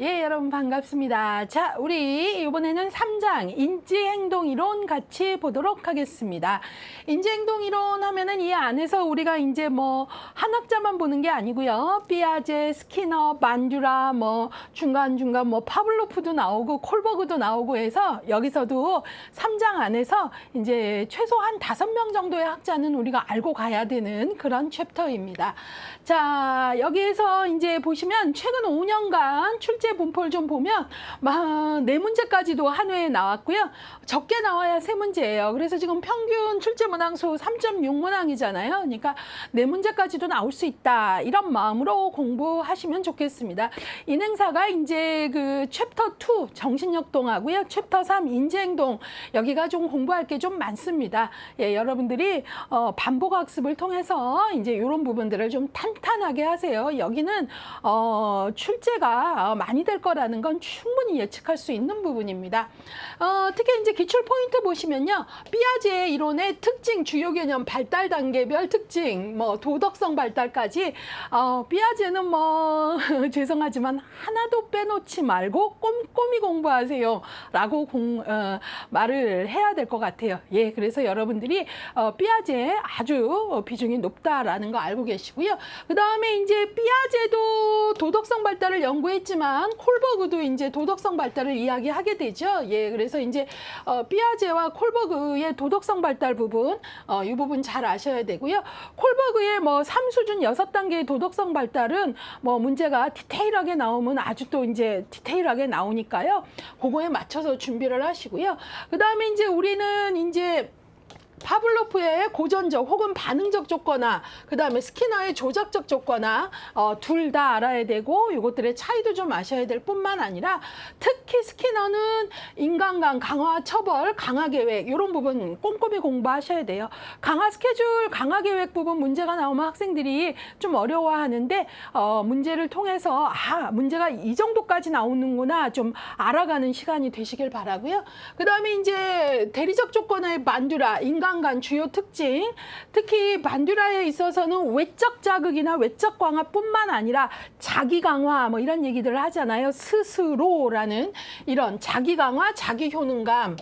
예, 여러분 반갑습니다. 자, 우리 이번에는 3장 인지행동이론 같이 보도록 하겠습니다. 인지행동이론 하면은 이 안에서 우리가 이제 뭐 한 학자만 보는 게 아니고요. 피아제, 스키너, 만듀라, 뭐 중간중간 뭐 파블로프도 나오고 콜버그도 나오고 해서 여기서도 3장 안에서 이제 최소한 5명 정도의 학자는 우리가 알고 가야 되는 그런 챕터입니다. 자, 여기에서 이제 보시면 최근 5년간 출제 분포를 좀 보면 막 4문제까지도 한 회에 나왔고요. 적게 나와야 3문제예요. 그래서 지금 평균 출제 문항수 3.6문항이잖아요. 그러니까 4문제까지도 나올 수 있다. 이런 마음으로 공부하시면 좋겠습니다. 인행사가 이제 그 챕터 2 정신역동하고요. 챕터 3 인지행동 여기가 좀 공부할 게 좀 많습니다. 예, 여러분들이 반복 학습을 통해서 이제 이런 부분들을 좀 탄탄하게 하세요. 여기는 출제가 많이 될 거라는 건 충분히 예측할 수 있는 부분입니다. 특히 이제 기출 포인트 보시면요. 피아제의 이론의 특징, 주요 개념, 발달 단계별 특징, 뭐 도덕성 발달까지 피아제는 뭐 죄송하지만 하나도 빼놓지 말고 꼼꼼히 공부하세요 라고 말을 해야 될 것 같아요. 예, 그래서 여러분들이 피아제 아주 비중이 높다라는 거 알고 계시고요. 그 다음에 이제 피아제도 도덕성 발달을 연구했지만 콜버그도 이제 도덕성 발달을 이야기하게 되죠. 예, 그래서 이제 피아제와 콜버그의 도덕성 발달 부분, 이 부분 잘 아셔야 되고요. 콜버그의 뭐 3수준 6단계의 도덕성 발달은 뭐 문제가 디테일하게 나오면 아주 또 이제 디테일하게 나오니까요. 그거에 맞춰서 준비를 하시고요. 그 다음에 이제 우리는 이제 파블로프의 고전적 혹은 반응적 조건화, 그 다음에 스키너의 조작적 조건화 둘 다 알아야 되고 이것들의 차이도 좀 아셔야 될 뿐만 아니라 특히 스키너는 인간관, 강화 처벌, 강화 계획 이런 부분 꼼꼼히 공부하셔야 돼요. 강화 스케줄, 강화 계획 부분 문제가 나오면 학생들이 좀 어려워하는데 문제를 통해서 문제가 이 정도까지 나오는구나 좀 알아가는 시간이 되시길 바라고요. 그 다음에 이제 대리적 조건의 만듀라, 인간관 주요 특징, 특히 만듀라에 있어서는 외적 자극이나 외적 강화뿐만 아니라 자기 강화 뭐 이런 얘기들을 하잖아요. 스스로라는 이런 자기 강화, 자기 효능감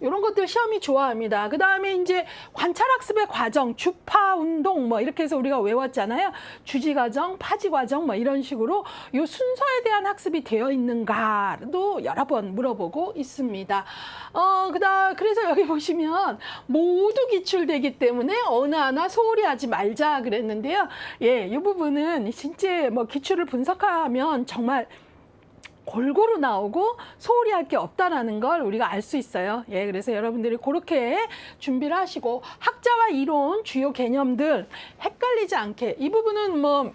이런 것들 시험이 좋아합니다. 그 다음에 이제 관찰학습의 과정, 주파 운동 뭐 이렇게 해서 우리가 외웠잖아요. 주지 과정, 파지 과정 뭐 이런 식으로 이 순서에 대한 학습이 되어 있는가도 여러 번 물어보고 있습니다. 그래서 여기 보시면 모두 기출되기 때문에 어느 하나 소홀히 하지 말자 그랬는데요. 예, 이 부분은 진짜 뭐 기출을 분석하면 정말 골고루 나오고 소홀히 할 게 없다라는 걸 우리가 알 수 있어요. 예, 그래서 여러분들이 그렇게 준비를 하시고 학자와 이론, 주요 개념들 헷갈리지 않게 이 부분은 뭐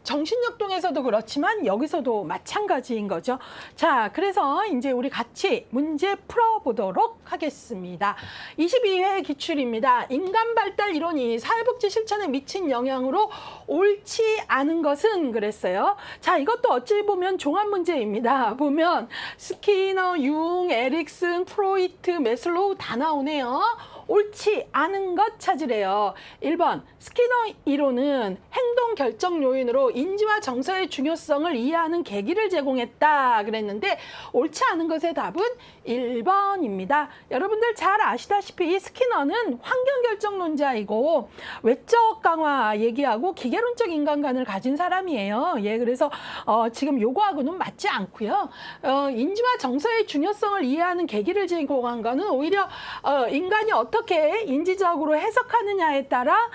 정신역동에서도 그렇지만 여기서도 마찬가지인 거죠. 자, 그래서 이제 우리 같이 문제 풀어보도록 하겠습니다. 22회 기출입니다. 인간 발달 이론이 사회복지 실천에 미친 영향으로 옳지 않은 것은 그랬어요. 자, 이것도 어찌 보면 종합 문제입니다. 보면 스키너, 융, 에릭슨, 프로이트, 메슬로우 다 나오네요. 옳지 않은 것 찾으래요. 1번 스키너 이론은 행동 결정 요인으로 인지와 정서의 중요성을 이해하는 계기를 제공했다 그랬는데 옳지 않은 것의 답은 1번입니다. 여러분들 잘 아시다시피 스키너는 환경결정론자이고 외적 강화 얘기하고 기계론적 인간관을 가진 사람이에요. 예, 그래서 지금 요거하고는 맞지 않고요. 인지와 정서의 중요성을 이해하는 계기를 제공한 거는 오히려 인간이 어떻게 인지적으로 해석하느냐에 따라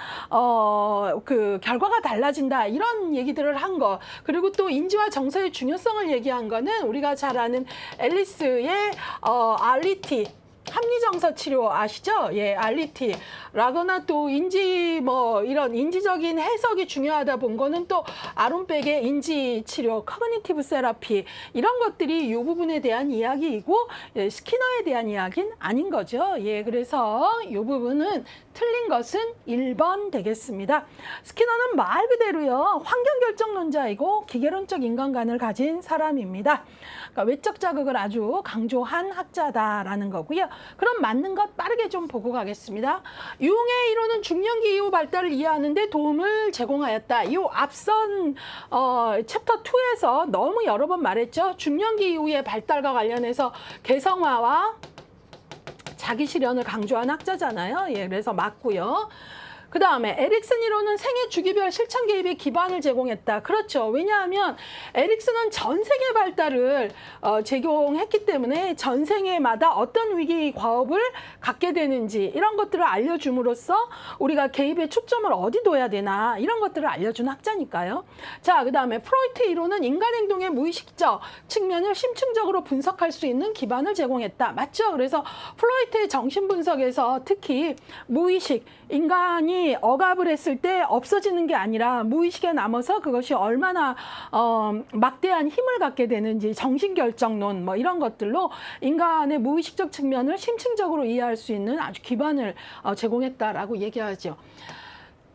그 결과가 달라진다 이런 얘기들을 한 거. 그리고 또 인지와 정서의 중요성을 얘기한 거는 우리가 잘 아는 앨리스의 RET 합리정서 치료 아시죠? 예, RET 라거나 또 인지 뭐 이런 인지적인 해석이 중요하다 본 거는 또 아론백의 인지 치료, 커그니티브 세라피 이런 것들이 이 부분에 대한 이야기이고 예, 스키너에 대한 이야기는 아닌 거죠. 예, 그래서 이 부분은 틀린 것은 1번 되겠습니다. 스키너는 말 그대로요. 환경결정론자이고 기계론적 인간관을 가진 사람입니다. 그러니까 외적 자극을 아주 강조한 학자다라는 거고요. 그럼 맞는 것 빠르게 좀 보고 가겠습니다. 융의 이론은 중년기 이후 발달을 이해하는 데 도움을 제공하였다. 이 앞선 챕터 2에서 너무 여러 번 말했죠. 중년기 이후의 발달과 관련해서 개성화와 자기 실현을 강조한 학자잖아요. 예, 그래서 맞고요. 그 다음에 에릭슨 이론은 생애 주기별 실천 개입에 기반을 제공했다. 그렇죠. 왜냐하면 에릭슨은 전생의 발달을 제공했기 때문에 전생에마다 어떤 위기 과업을 갖게 되는지 이런 것들을 알려줌으로써 우리가 개입의 초점을 어디 둬야 되나 이런 것들을 알려준 학자니까요. 자, 그 다음에 프로이트 이론은 인간 행동의 무의식적 측면을 심층적으로 분석할 수 있는 기반을 제공했다. 맞죠? 그래서 프로이트의 정신분석에서 특히 무의식, 인간이 억압을 했을 때 없어지는 게 아니라 무의식에 남아서 그것이 얼마나 막대한 힘을 갖게 되는지 정신결정론 뭐 이런 것들로 인간의 무의식적 측면을 심층적으로 이해할 수 있는 아주 기반을 제공했다라고 얘기하죠.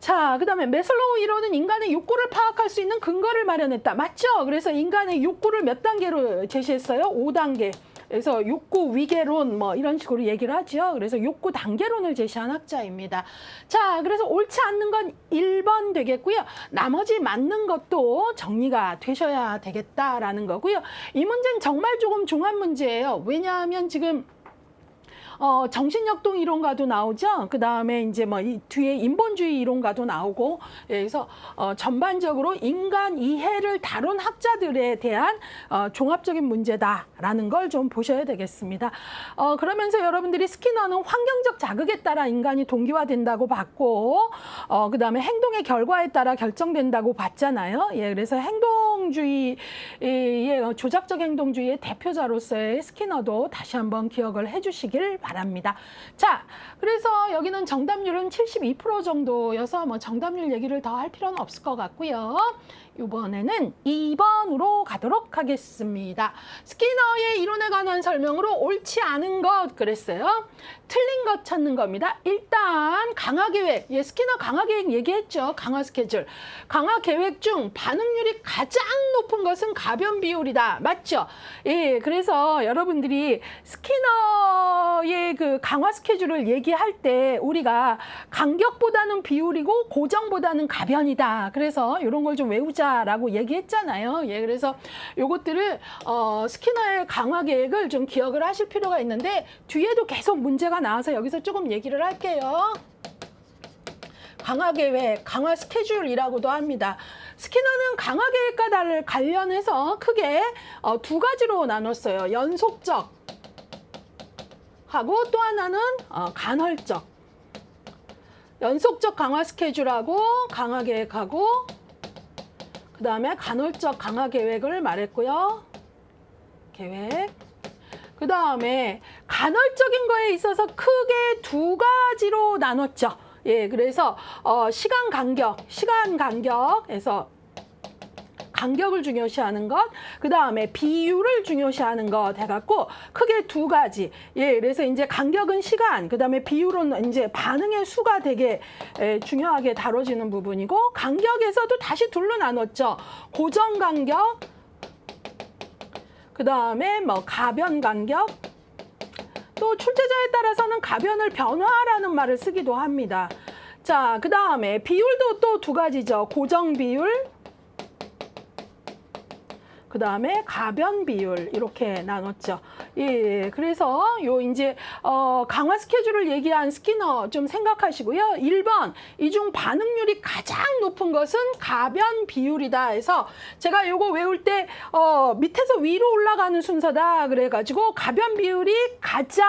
자, 그 다음에 매슬로우 이론은 인간의 욕구를 파악할 수 있는 근거를 마련했다. 맞죠? 그래서 인간의 욕구를 몇 단계로 제시했어요? 5단계. 그래서 욕구 위계론 뭐 이런 식으로 얘기를 하죠. 그래서 욕구 단계론을 제시한 학자입니다. 자, 그래서 옳지 않는 건 1번 되겠고요. 나머지 맞는 것도 정리가 되셔야 되겠다라는 거고요. 이 문제는 정말 조금 종합 문제예요. 왜냐하면 지금 정신역동 이론과도 나오죠. 그 다음에 이제 뭐 이 뒤에 인본주의 이론과도 나오고, 그래서 전반적으로 인간 이해를 다룬 학자들에 대한 종합적인 문제다라는 걸 좀 보셔야 되겠습니다. 그러면서 여러분들이 스키너는 환경적 자극에 따라 인간이 동기화된다고 봤고, 그 다음에 행동의 결과에 따라 결정된다고 봤잖아요. 예, 그래서 행동주의의 조작적 행동주의의 대표자로서의 스키너도 다시 한번 기억을 해주시길 바랍니다. 자, 그래서 여기는 정답률은 72% 정도여서 뭐 정답률 얘기를 더 할 필요는 없을 것 같고요. 이번에는 2번으로 가도록 하겠습니다. 스키너의 이론에 관한 설명으로 옳지 않은 것 그랬어요. 틀린 것 찾는 겁니다. 일단 강화 계획, 예, 스키너 강화 계획 얘기했죠. 강화 스케줄. 강화 계획 중 반응률이 가장 높은 것은 가변 비율이다. 맞죠? 예, 그래서 여러분들이 스키너의 그 강화 스케줄을 얘기할 때 우리가 간격보다는 비율이고 고정보다는 가변이다. 그래서 이런 걸 좀 외우자라고 얘기했잖아요. 예, 그래서 요것들을 스키너의 강화 계획을 좀 기억을 하실 필요가 있는데 뒤에도 계속 문제가 나와서 여기서 조금 얘기를 할게요. 강화 계획, 강화 스케줄이라고도 합니다. 스키너는 강화 계획과 관련해서 크게 두 가지로 나눴어요. 연속적 하고 또 하나는 간헐적. 연속적 강화 스케줄하고 강화 계획하고 그 다음에 간헐적 강화 계획을 말했고요. 계획. 그 다음에 간헐적인 거에 있어서 크게 두 가지로 나눴죠. 예, 그래서 시간 간격에서 간격을 중요시하는 것, 그 다음에 비율을 중요시하는 것 해갖고 크게 두 가지. 예, 그래서 이제 간격은 시간, 그 다음에 비율은 이제 반응의 수가 되게 중요하게 다뤄지는 부분이고, 간격에서도 다시 둘로 나눴죠. 고정 간격, 그 다음에 뭐 가변 간격, 또 출제자에 따라서는 가변을 변화라는 말을 쓰기도 합니다. 자, 그 다음에 비율도 또 두 가지죠. 고정 비율, 그 다음에 가변 비율 이렇게 나눴죠. 예, 그래서 요 이제 강화 스케줄을 얘기한 스키너 좀 생각하시고요. 1번 이 중 반응률이 가장 높은 것은 가변 비율이다 해서 제가 요거 외울 때 밑에서 위로 올라가는 순서다 그래가지고 가변 비율이 가장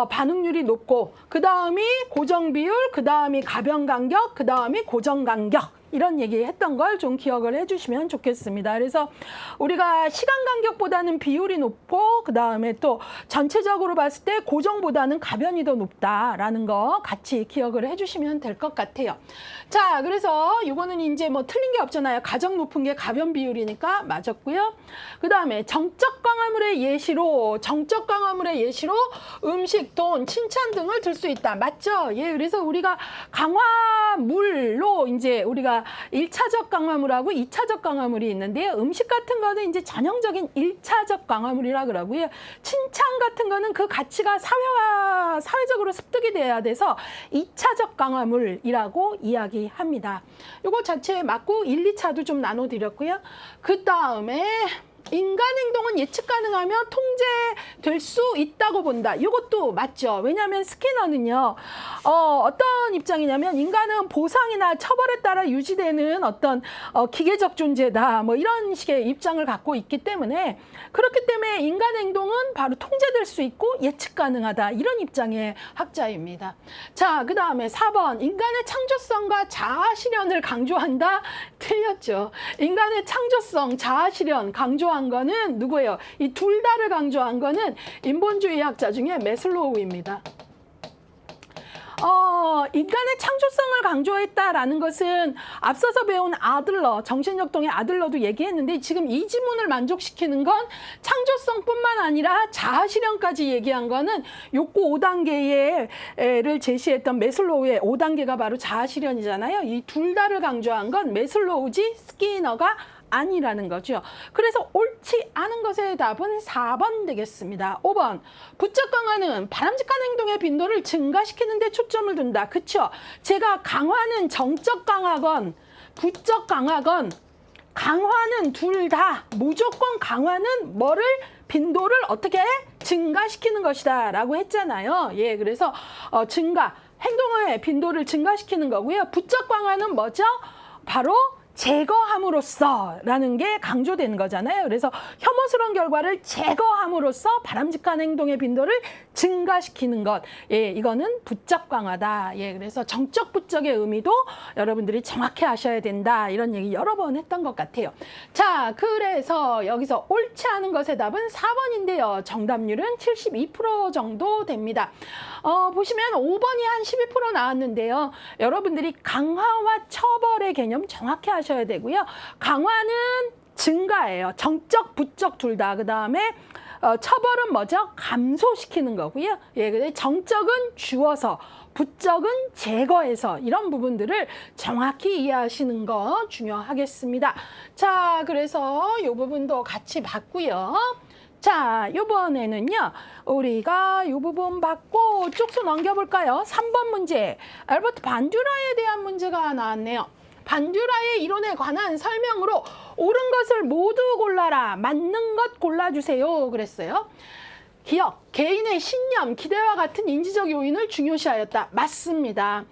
반응률이 높고 그 다음이 고정 비율, 그 다음이 가변 간격, 그 다음이 고정 간격. 이런 얘기 했던 걸 좀 기억을 해주시면 좋겠습니다. 그래서 우리가 시간 간격보다는 비율이 높고 그 다음에 또 전체적으로 봤을 때 고정보다는 가변이 더 높다라는 거 같이 기억을 해주시면 될 것 같아요. 자, 그래서 이거는 이제 뭐 틀린 게 없잖아요. 가장 높은 게 가변 비율이니까 맞았고요. 그 다음에 정적 강화물의 예시로 음식, 돈, 칭찬 등을 들 수 있다. 맞죠? 예, 그래서 우리가 강화물로 이제 우리가 우리가 1차적 강화물하고 2차적 강화물이 있는데요. 음식 같은 거는 이제 전형적인 1차적 강화물이라 그러고요. 칭찬 같은 거는 그 가치가 사회적으로 습득이 돼야 돼서 2차적 강화물이라고 이야기합니다. 요거 자체에 맞고 1, 2차도 좀 나눠드렸고요. 그 다음에 인간 행동은 예측 가능하며 통제될 수 있다고 본다. 이것도 맞죠. 왜냐하면 스키너는요. 어떤 입장이냐면 인간은 보상이나 처벌에 따라 유지되는 어떤 기계적 존재다. 뭐 이런 식의 입장을 갖고 있기 때문에 그렇기 때문에 인간 행동은 바로 통제될 수 있고 예측 가능하다. 이런 입장의 학자입니다. 자, 그 다음에 4번. 인간의 창조성과 자아실현을 강조한다. 틀렸죠. 인간의 창조성, 자아실현 강조한 거는 누구예요? 이 둘 다를 강조한 거는 인본주의 학자 중에 매슬로우입니다. 인간의 창조성을 강조했다라는 것은 앞서서 배운 아들러, 정신역동의 아들러도 얘기했는데 지금 이 지문을 만족시키는 건 창조성뿐만 아니라 자아실현까지 얘기한 거는 욕구 5단계를 제시했던 매슬로우의 5단계가 바로 자아실현이잖아요. 이 둘 다를 강조한 건 매슬로우지 스키너가 아니라는 거죠. 그래서 옳지 않은 것의 답은 4번 되겠습니다. 5번. 부적 강화는 바람직한 행동의 빈도를 증가시키는 데 초점을 둔다. 그쵸? 제가 강화는 정적 강화건 부적 강화건 강화는 둘 다 무조건 강화는 뭐를 빈도를 어떻게 증가시키는 것이다 라고 했잖아요. 예, 그래서 증가 행동의 빈도를 증가시키는 거고요. 부적 강화는 뭐죠? 바로 제거함으로써 라는 게 강조되는 거잖아요. 그래서 혐오스러운 결과를 제거함으로써 바람직한 행동의 빈도를 증가시키는 것. 예, 이거는 부적 강화다. 예, 그래서 정적 부적의 의미도 여러분들이 정확히 아셔야 된다. 이런 얘기 여러 번 했던 것 같아요. 자, 그래서 여기서 옳지 않은 것의 답은 4번인데요. 정답률은 72% 정도 됩니다. 보시면 5번이 한 12% 나왔는데요. 여러분들이 강화와 처벌의 개념 정확히 하셔야 되고요. 강화는 증가예요. 정적, 부적 둘 다. 그 다음에 처벌은 뭐죠? 감소시키는 거고요. 예, 근데 정적은 주어서, 부적은 제거해서 이런 부분들을 정확히 이해하시는 거 중요하겠습니다. 자, 그래서 이 부분도 같이 봤고요. 자, 이번에는요, 우리가 이 부분 받고 쪽수 넘겨볼까요? 3번 문제. 알버트 반듀라에 대한 문제가 나왔네요. 반듀라의 이론에 관한 설명으로 옳은 것을 모두 골라라. 맞는 것 골라주세요. 그랬어요. 기억, 개인의 신념, 기대와 같은 인지적 요인을 중요시하였다. 맞습니다.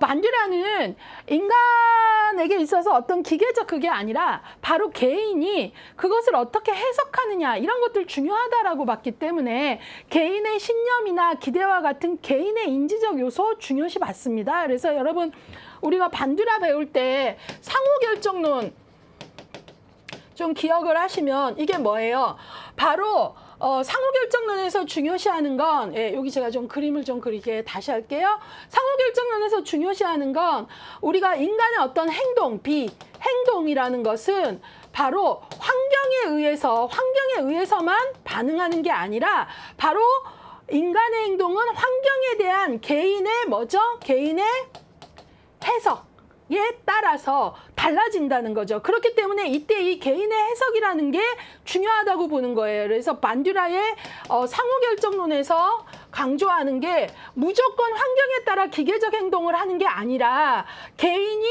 반듀라는 인간에게 있어서 어떤 기계적 그게 아니라 바로 개인이 그것을 어떻게 해석하느냐 이런 것들 중요하다라고 봤기 때문에 개인의 신념이나 기대와 같은 개인의 인지적 요소 중요시 봤습니다. 그래서 여러분 우리가 반듀라 배울 때 상호결정론 좀 기억을 하시면 이게 뭐예요? 바로 상호결정론에서 중요시하는 건, 예, 여기 제가 좀 그림을 좀 그리게 다시 할게요. 상호결정론에서 중요시하는 건 우리가 인간의 어떤 행동, 행동이라는 것은 바로 환경에 의해서만 반응하는 게 아니라 바로 인간의 행동은 환경에 대한 개인의 뭐죠? 개인의 해석에 따라서 달라진다는 거죠. 그렇기 때문에 이때 이 개인의 해석이라는 게 중요하다고 보는 거예요. 그래서 반듀라의 상호결정론에서 강조하는 게 무조건 환경에 따라 기계적 행동을 하는 게 아니라 개인이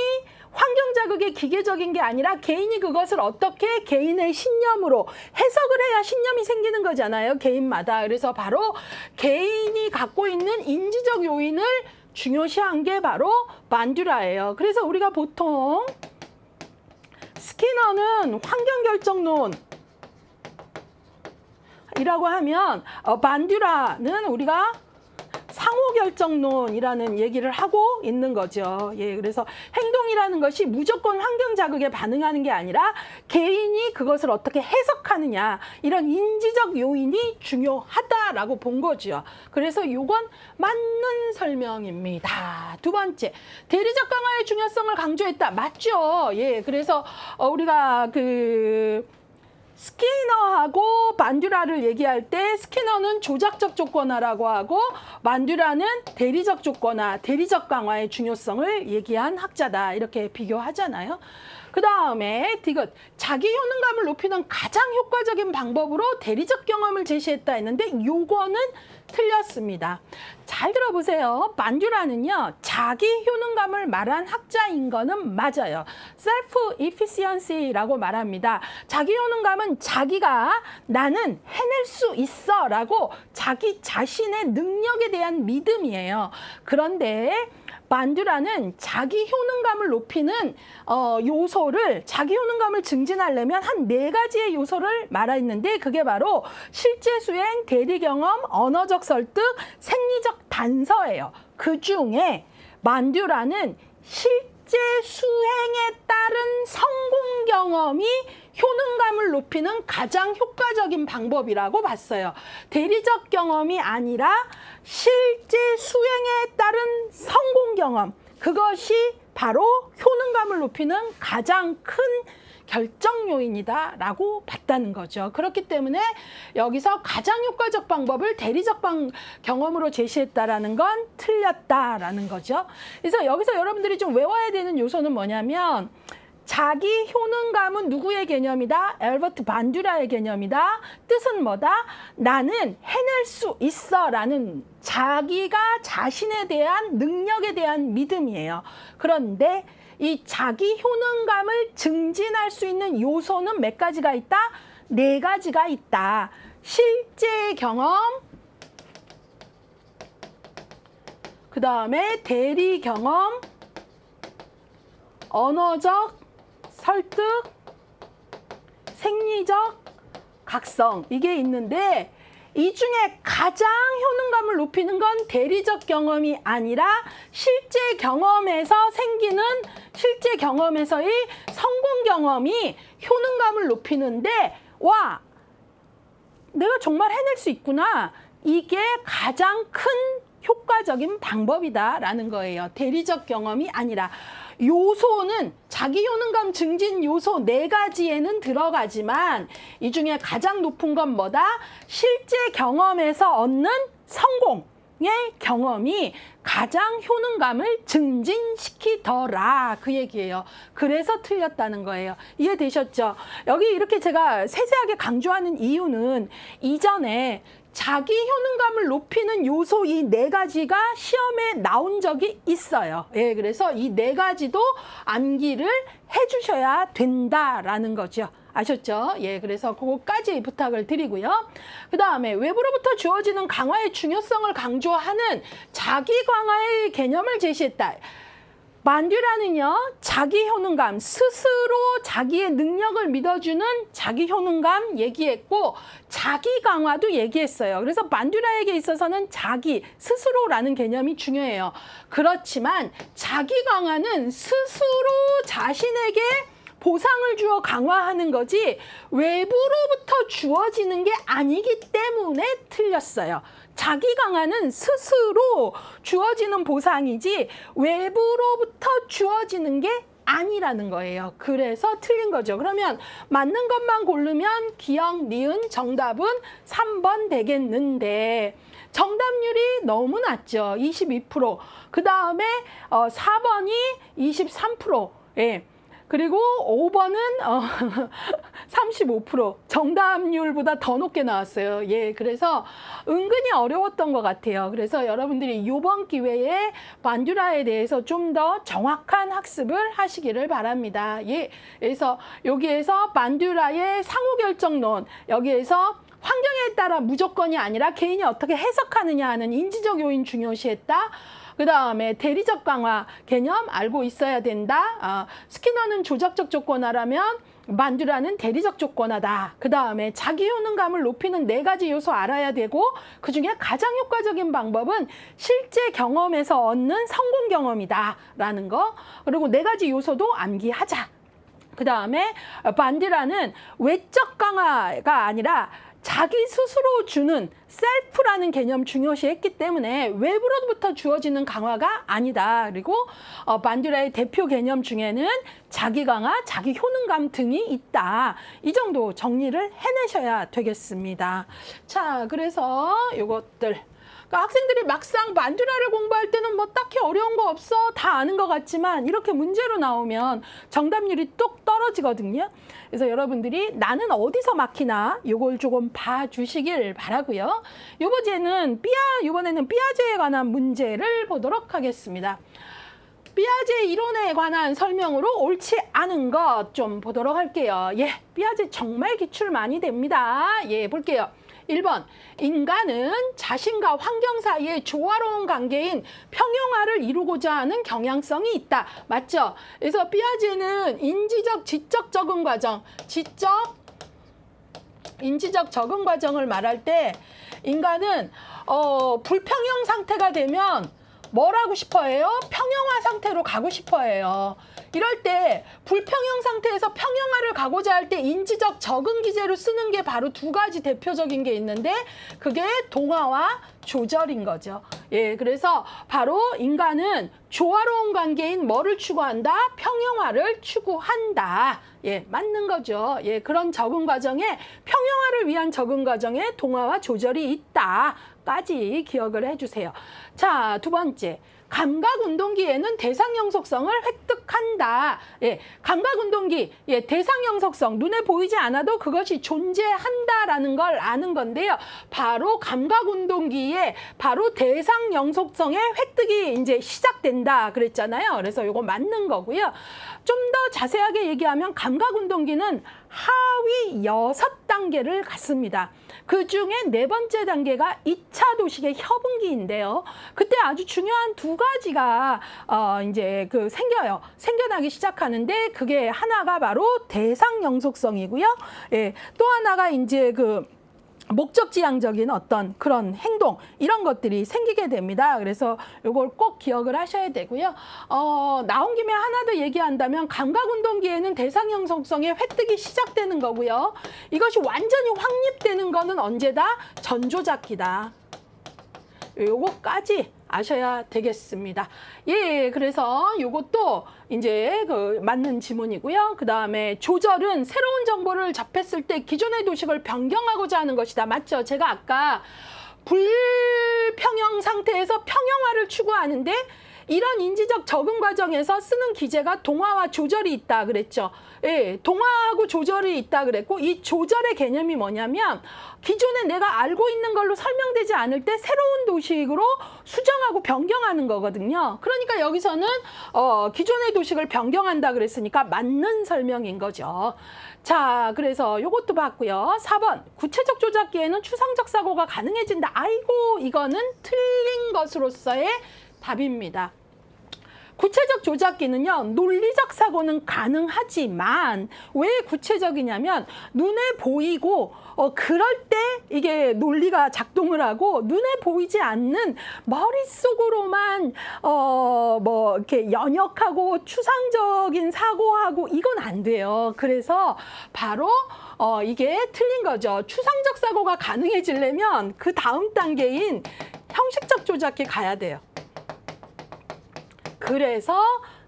환경 자극의 기계적인 게 아니라 개인이 그것을 어떻게 개인의 신념으로 해석을 해야 신념이 생기는 거잖아요. 개인마다. 그래서 바로 개인이 갖고 있는 인지적 요인을 중요시한 게 바로 반듀라예요. 그래서 우리가 보통 스키너는 환경결정론이라고 하면 반듀라는 우리가 상호결정론이라는 얘기를 하고 있는 거죠. 예, 그래서 행동이라는 것이 무조건 환경 자극에 반응하는 게 아니라 개인이 그것을 어떻게 해석하느냐 이런 인지적 요인이 중요하다라고 본 거죠. 그래서 이건 맞는 설명입니다. 두 번째, 대리적 강화의 중요성을 강조했다. 맞죠? 예, 그래서 우리가 스키너하고 반듀라를 얘기할 때 스키너는 조작적 조건화라고 하고 반듀라는 대리적 조건화, 대리적 강화의 중요성을 얘기한 학자다. 이렇게 비교하잖아요. 그 다음에 디귿, 자기 효능감을 높이는 가장 효과적인 방법으로 대리적 경험을 제시했다 했는데 요거는 틀렸습니다. 잘 들어보세요. 반듀라는요, 자기 효능감을 말한 학자인 거는 맞아요. self-efficiency라고 말합니다. 자기 효능감은 자기가 나는 해낼 수 있어 라고 자기 자신의 능력에 대한 믿음이에요. 그런데 반듀라는 자기 효능감을 높이는 요소를, 자기 효능감을 증진하려면 한 4가지의 요소를 말했는데 그게 바로 실제 수행, 대리 경험, 언어적 설득, 생리적 단서예요. 그 중에 반듀라는 실제 수행에 따른 성공 경험이 효능감을 높이는 가장 효과적인 방법이라고 봤어요. 대리적 경험이 아니라 실제 수행에 따른 성공 경험, 그것이 바로 효능감을 높이는 가장 큰 결정 요인이다라고 봤다는 거죠. 그렇기 때문에 여기서 가장 효과적 방법을 대리적 경험으로 제시했다라는 건 틀렸다라는 거죠. 그래서 여기서 여러분들이 좀 외워야 되는 요소는 뭐냐면 자기 효능감은 누구의 개념이다? 엘버트 반듀라의 개념이다. 뜻은 뭐다? 나는 해낼 수 있어 라는 자기가 자신에 대한 능력에 대한 믿음이에요. 그런데 이 자기 효능감을 증진할 수 있는 요소는 몇 가지가 있다? 4가지가 있다. 실제 경험, 그 다음에 대리 경험, 언어적 설득, 생리적 각성, 이게 있는데 이 중에 가장 효능감을 높이는 건 대리적 경험이 아니라 실제 경험에서 생기는, 실제 경험에서의 성공 경험이 효능감을 높이는데 와, 내가 정말 해낼 수 있구나. 이게 가장 큰 효과적인 방법이다라는 거예요. 대리적 경험이 아니라. 요소는 자기 효능감 증진 요소 4가지에는 들어가지만 이 중에 가장 높은 건 뭐다? 실제 경험에서 얻는 성공의 경험이 가장 효능감을 증진시키더라, 그 얘기예요. 그래서 틀렸다는 거예요. 이해되셨죠? 여기 이렇게 제가 세세하게 강조하는 이유는 이전에 자기 효능감을 높이는 요소 이 4가지가 시험에 나온 적이 있어요. 예, 그래서 이 4가지도 암기를 해주셔야 된다라는 거죠. 아셨죠? 예, 그래서 그거까지 부탁을 드리고요. 그 다음에 외부로부터 주어지는 강화의 중요성을 강조하는 자기 강화의 개념을 제시했다. 반듀라는요, 자기 효능감, 스스로 자기의 능력을 믿어주는 자기 효능감 얘기했고 자기 강화도 얘기했어요. 그래서 반듀라에게 있어서는 자기, 스스로라는 개념이 중요해요. 그렇지만 자기 강화는 스스로 자신에게 보상을 주어 강화하는 거지 외부로부터 주어지는 게 아니기 때문에 틀렸어요. 자기 강화는 스스로 주어지는 보상이지 외부로부터 주어지는 게 아니라는 거예요. 그래서 틀린 거죠. 그러면 맞는 것만 고르면 기억, 니은, 정답은 3번 되겠는데 정답률이 너무 낮죠. 22%. 그 다음에 4번이 23%. 예. 그리고 5번은 35%. 정답률보다 더 높게 나왔어요. 예, 그래서 은근히 어려웠던 것 같아요. 그래서 여러분들이 이번 기회에 반듀라에 대해서 좀 더 정확한 학습을 하시기를 바랍니다. 예, 그래서 여기에서 반듀라의 상호결정론, 여기에서 환경에 따라 무조건이 아니라 개인이 어떻게 해석하느냐 하는 인지적 요인 중요시했다. 그 다음에 대리적 강화 개념 알고 있어야 된다. 스키너는 조작적 조건화라면 반듀라는 대리적 조건화다. 그 다음에 자기 효능감을 높이는 4가지 요소 알아야 되고 그 중에 가장 효과적인 방법은 실제 경험에서 얻는 성공 경험이다 라는 거. 그리고 4가지 요소도 암기하자. 그 다음에 반듀라는 외적 강화가 아니라 자기 스스로 주는 셀프라는 개념 중요시했기 때문에 외부로부터 주어지는 강화가 아니다. 그리고 반듀라의 대표 개념 중에는 자기 강화, 자기 효능감 등이 있다. 이 정도 정리를 해내셔야 되겠습니다. 자, 그래서 이것들. 그러니까 학생들이 막상 반듀라를 공부할 때는 뭐 딱히 어려운 거 없어 다 아는 것 같지만 이렇게 문제로 나오면 정답률이 뚝 떨어지거든요. 그래서 여러분들이 나는 어디서 막히나 요걸 조금 봐주시길 바라고요. 이번에는 삐아제에 관한 문제를 보도록 하겠습니다. 삐아제 이론에 관한 설명으로 옳지 않은 것 좀 보도록 할게요. 예, 삐아제 정말 기출 많이 됩니다. 예, 볼게요. 1번, 인간은 자신과 환경 사이의 조화로운 관계인 평형화를 이루고자 하는 경향성이 있다. 맞죠? 그래서 삐아제는 인지적, 지적 적응 과정, 인지적 적응 과정을 말할 때 인간은 불평형 상태가 되면 뭘 하고 싶어 해요? 평형화 상태로 가고 싶어 해요. 이럴 때 불평형 상태에서 평형화를 가고자 할 때 인지적 적응 기제로 쓰는 게 바로 두 가지 대표적인 게 있는데 그게 동화와 조절인 거죠. 예, 그래서 바로 인간은 조화로운 관계인 뭐를 추구한다? 평형화를 추구한다. 예, 맞는 거죠. 예, 그런 적응 과정에 평형화를 위한 적응 과정에 동화와 조절이 있다까지 기억을 해주세요. 자, 두 번째. 감각운동기에는 대상형 속성을 획득한다. 예, 감각운동기, 예, 대상형 속성, 눈에 보이지 않아도 그것이 존재한다라는 걸 아는 건데요. 바로 감각운동기에 바로 대상형 속성의 획득이 이제 시작된다 그랬잖아요. 그래서 이거 맞는 거고요. 좀 더 자세하게 얘기하면 감각운동기는 하위 6단계를 갖습니다. 그 중에 4번째 단계가 2차 도식의 협응기인데요. 그때 아주 중요한 두 가지가 이제 생겨나기 시작하는데 그게 하나가 바로 대상 영속성이고요. 예, 또 하나가 이제 목적지향적인 어떤 그런 행동 이런 것들이 생기게 됩니다. 그래서 이걸 꼭 기억을 하셔야 되고요. 나온 김에 하나 더 얘기한다면 감각운동기에는 대상형 속성의 획득이 시작되는 거고요. 이것이 완전히 확립되는 거는 언제다? 전조작기다. 요거까지 아셔야 되겠습니다. 예, 그래서 요것도 이제 맞는 지문이고요. 그 다음에 조절은 새로운 정보를 접했을 때 기존의 도식을 변경하고자 하는 것이다. 맞죠? 제가 아까 불평형 상태에서 평형화를 추구하는데 이런 인지적 적응 과정에서 쓰는 기제가 동화와 조절이 있다 그랬죠. 예, 동화하고 조절이 있다 그랬고 이 조절의 개념이 뭐냐면 기존에 내가 알고 있는 걸로 설명되지 않을 때 새로운 도식으로 수정하고 변경하는 거거든요. 그러니까 여기서는 기존의 도식을 변경한다 그랬으니까 맞는 설명인 거죠. 자, 그래서 요것도 봤고요. 4번, 구체적 조작기에는 추상적 사고가 가능해진다. 아이고, 이거는 틀린 것으로서의 답입니다. 구체적 조작기는요, 논리적 사고는 가능하지만 왜 구체적이냐면 눈에 보이고 그럴 때 이게 논리가 작동을 하고 눈에 보이지 않는 머릿속으로만 이렇게 연역하고 추상적인 사고하고 이건 안 돼요. 그래서 바로 이게 틀린 거죠. 추상적 사고가 가능해지려면 그 다음 단계인 형식적 조작기 가야 돼요. 그래서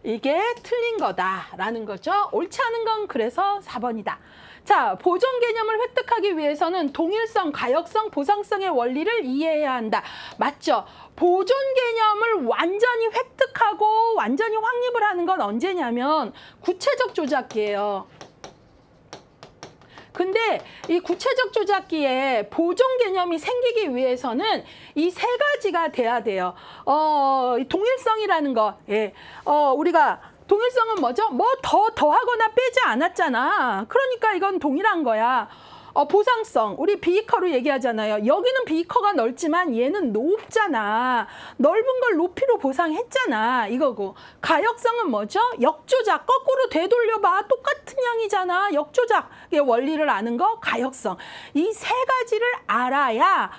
이게 틀린 거다라는 거죠. 옳지 않은 건 그래서 4번이다. 자, 보존 개념을 획득하기 위해서는 동일성, 가역성, 보상성의 원리를 이해해야 한다. 맞죠? 보존 개념을 완전히 획득하고 완전히 확립을 하는 건 언제냐면 구체적 조작기예요. 근데 이 구체적 조작기에 보존 개념이 생기기 위해서는 이 세 가지가 돼야 돼요. 동일성이라는 거. 예. 우리가 동일성은 뭐죠? 뭐 더하거나 빼지 않았잖아. 그러니까 이건 동일한 거야. 보상성, 우리 비이커로 얘기하잖아요. 여기는 비이커가 넓지만 얘는 높잖아. 넓은 걸 높이로 보상했잖아. 이거고. 가역성은 뭐죠? 역조작, 거꾸로 되돌려봐. 똑같은 양이잖아. 역조작의 원리를 아는 거, 가역성. 이 세 가지를 알아야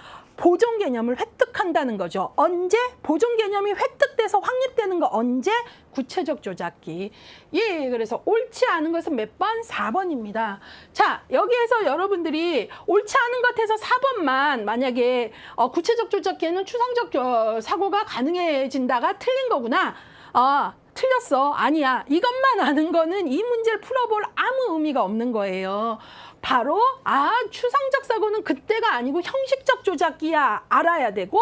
보존 개념을 획득한다는 거죠. 언제? 보존 개념이 획득돼서 확립되는 거 언제? 구체적 조작기. 예, 그래서 옳지 않은 것은 몇 번? 4번입니다. 자, 여기에서 여러분들이 옳지 않은 것에서 4번만 만약에 구체적 조작기에는 추상적 사고가 가능해진다가 틀린 거구나. 틀렸어. 아니야. 이것만 아는 거는 이 문제를 풀어볼 아무 의미가 없는 거예요. 바로 추상적 사고는 그때가 아니고 형식적 조작기야 알아야 되고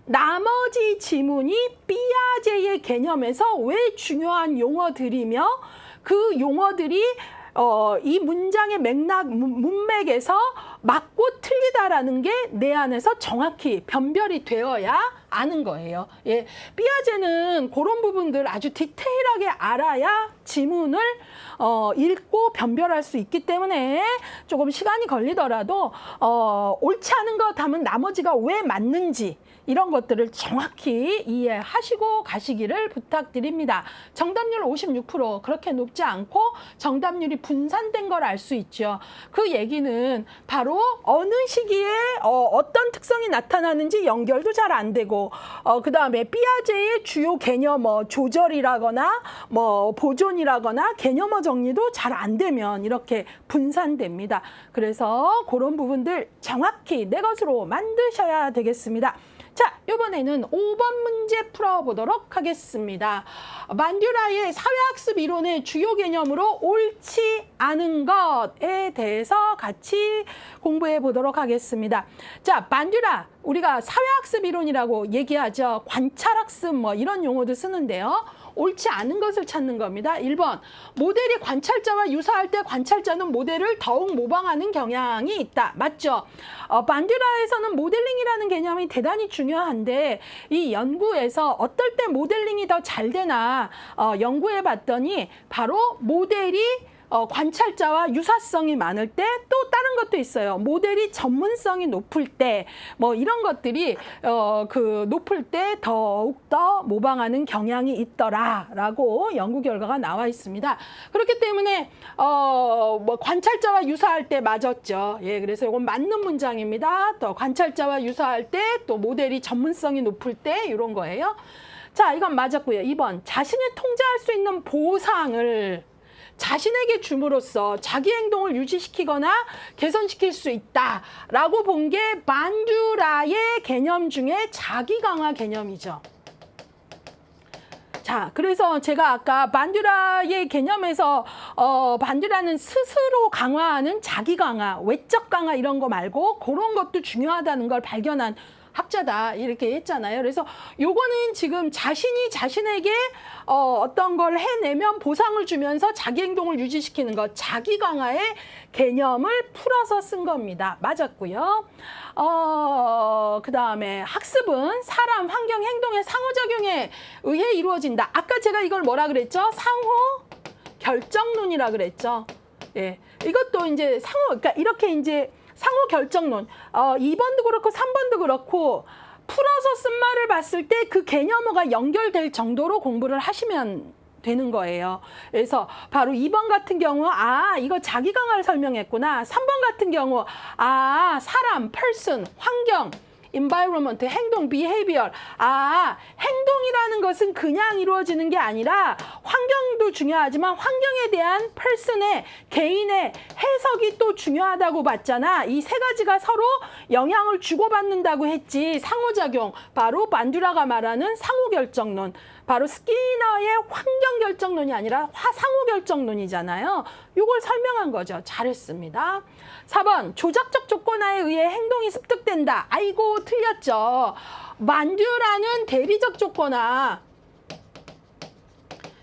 나머지 지문이 삐아제의 개념에서 왜 중요한 용어들이며 그 용어들이 이 문장의 맥락, 문맥에서 맞고 틀리다라는 게 내 안에서 정확히 변별이 되어야 아는 거예요. 예, 삐아제는 그런 부분들 아주 디테일하게 알아야 지문을 읽고 변별할 수 있기 때문에 조금 시간이 걸리더라도 옳지 않은 것 하면 나머지가 왜 맞는지 이런 것들을 정확히 이해하시고 가시기를 부탁드립니다. 정답률 56%, 그렇게 높지 않고 정답률이 분산된 걸 알 수 있죠. 그 얘기는 바로 어느 시기에 어떤 특성이 나타나는지 연결도 잘 안 되고 그 다음에 삐아제의 주요 개념 조절이라거나 보존이라거나 개념어 정리도 잘 안 되면 이렇게 분산됩니다. 그래서 그런 부분들 정확히 내 것으로 만드셔야 되겠습니다. 자, 이번에는 5번 문제 풀어보도록 하겠습니다. 만듀라의 사회학습 이론의 주요 개념으로 옳지 않은 것에 대해서 같이 공부해 보도록 하겠습니다. 자, 만듀라, 우리가 사회학습 이론이라고 얘기하죠. 관찰학습 이런 용어도 쓰는데요. 옳지 않은 것을 찾는 겁니다. 1번, 모델이 관찰자와 유사할 때 관찰자는 모델을 더욱 모방하는 경향이 있다. 맞죠? 만듀라에서는 모델링이라는 개념이 대단히 중요한데 이 연구에서 어떨 때 모델링이 더 잘 되나 연구해 봤더니 바로 모델이 관찰자와 유사성이 많을 때 또 다른 것도 있어요. 모델이 전문성이 높을 때 이런 것들이 높을 때 더욱더 모방하는 경향이 있더라라고 연구 결과가 나와 있습니다. 그렇기 때문에 관찰자와 유사할 때 맞았죠. 예, 그래서 이건 맞는 문장입니다. 또 관찰자와 유사할 때 또 모델이 전문성이 높을 때 이런 거예요. 자, 이건 맞았고요. 2번, 자신이 통제할 수 있는 보상을 자신에게 줌으로써 자기 행동을 유지시키거나 개선시킬 수 있다라고 본 게 만듀라의 개념 중에 자기 강화 개념이죠. 자, 그래서 제가 아까 만듀라의 개념에서 만듀라는 스스로 강화하는 자기 강화, 외적 강화 이런 거 말고 그런 것도 중요하다는 걸 발견한 학자다 이렇게 했잖아요. 그래서 요거는 지금 자신이 자신에게 어떤 걸 해내면 보상을 주면서 자기 행동을 유지시키는 것, 자기 강화의 개념을 풀어서 쓴 겁니다. 맞았고요. 그 다음에 학습은 사람, 환경, 행동의 상호작용에 의해 이루어진다. 아까 제가 이걸 뭐라 그랬죠? 상호 결정론이라 그랬죠. 예, 이것도 이제 그러니까 이렇게 이제 상호 결정론, 2번도 그렇고 3번도 그렇고 풀어서 쓴 말을 봤을 때 그 개념어가 연결될 정도로 공부를 하시면 되는 거예요. 그래서 바로 2번 같은 경우 이거 자기 강화를 설명했구나. 3번 같은 경우 사람, person, 환경, environment, 행동, behavior. 행동이라는 것은 그냥 이루어지는 게 아니라 환경도 중요하지만 환경에 대한 person의 개인의 해석이 또 중요하다고 봤잖아. 이 세 가지가 서로 영향을 주고받는다고 했지. 상호작용. 바로 만듀라가 말하는 상호결정론. 바로 스키너의 환경결정론이 아니라 상호결정론이잖아요. 이걸 설명한 거죠. 잘했습니다. 4번, 조작적 조건화에 의해 행동이 습득된다. 아이고, 틀렸죠. 만듀라는 대리적 조건화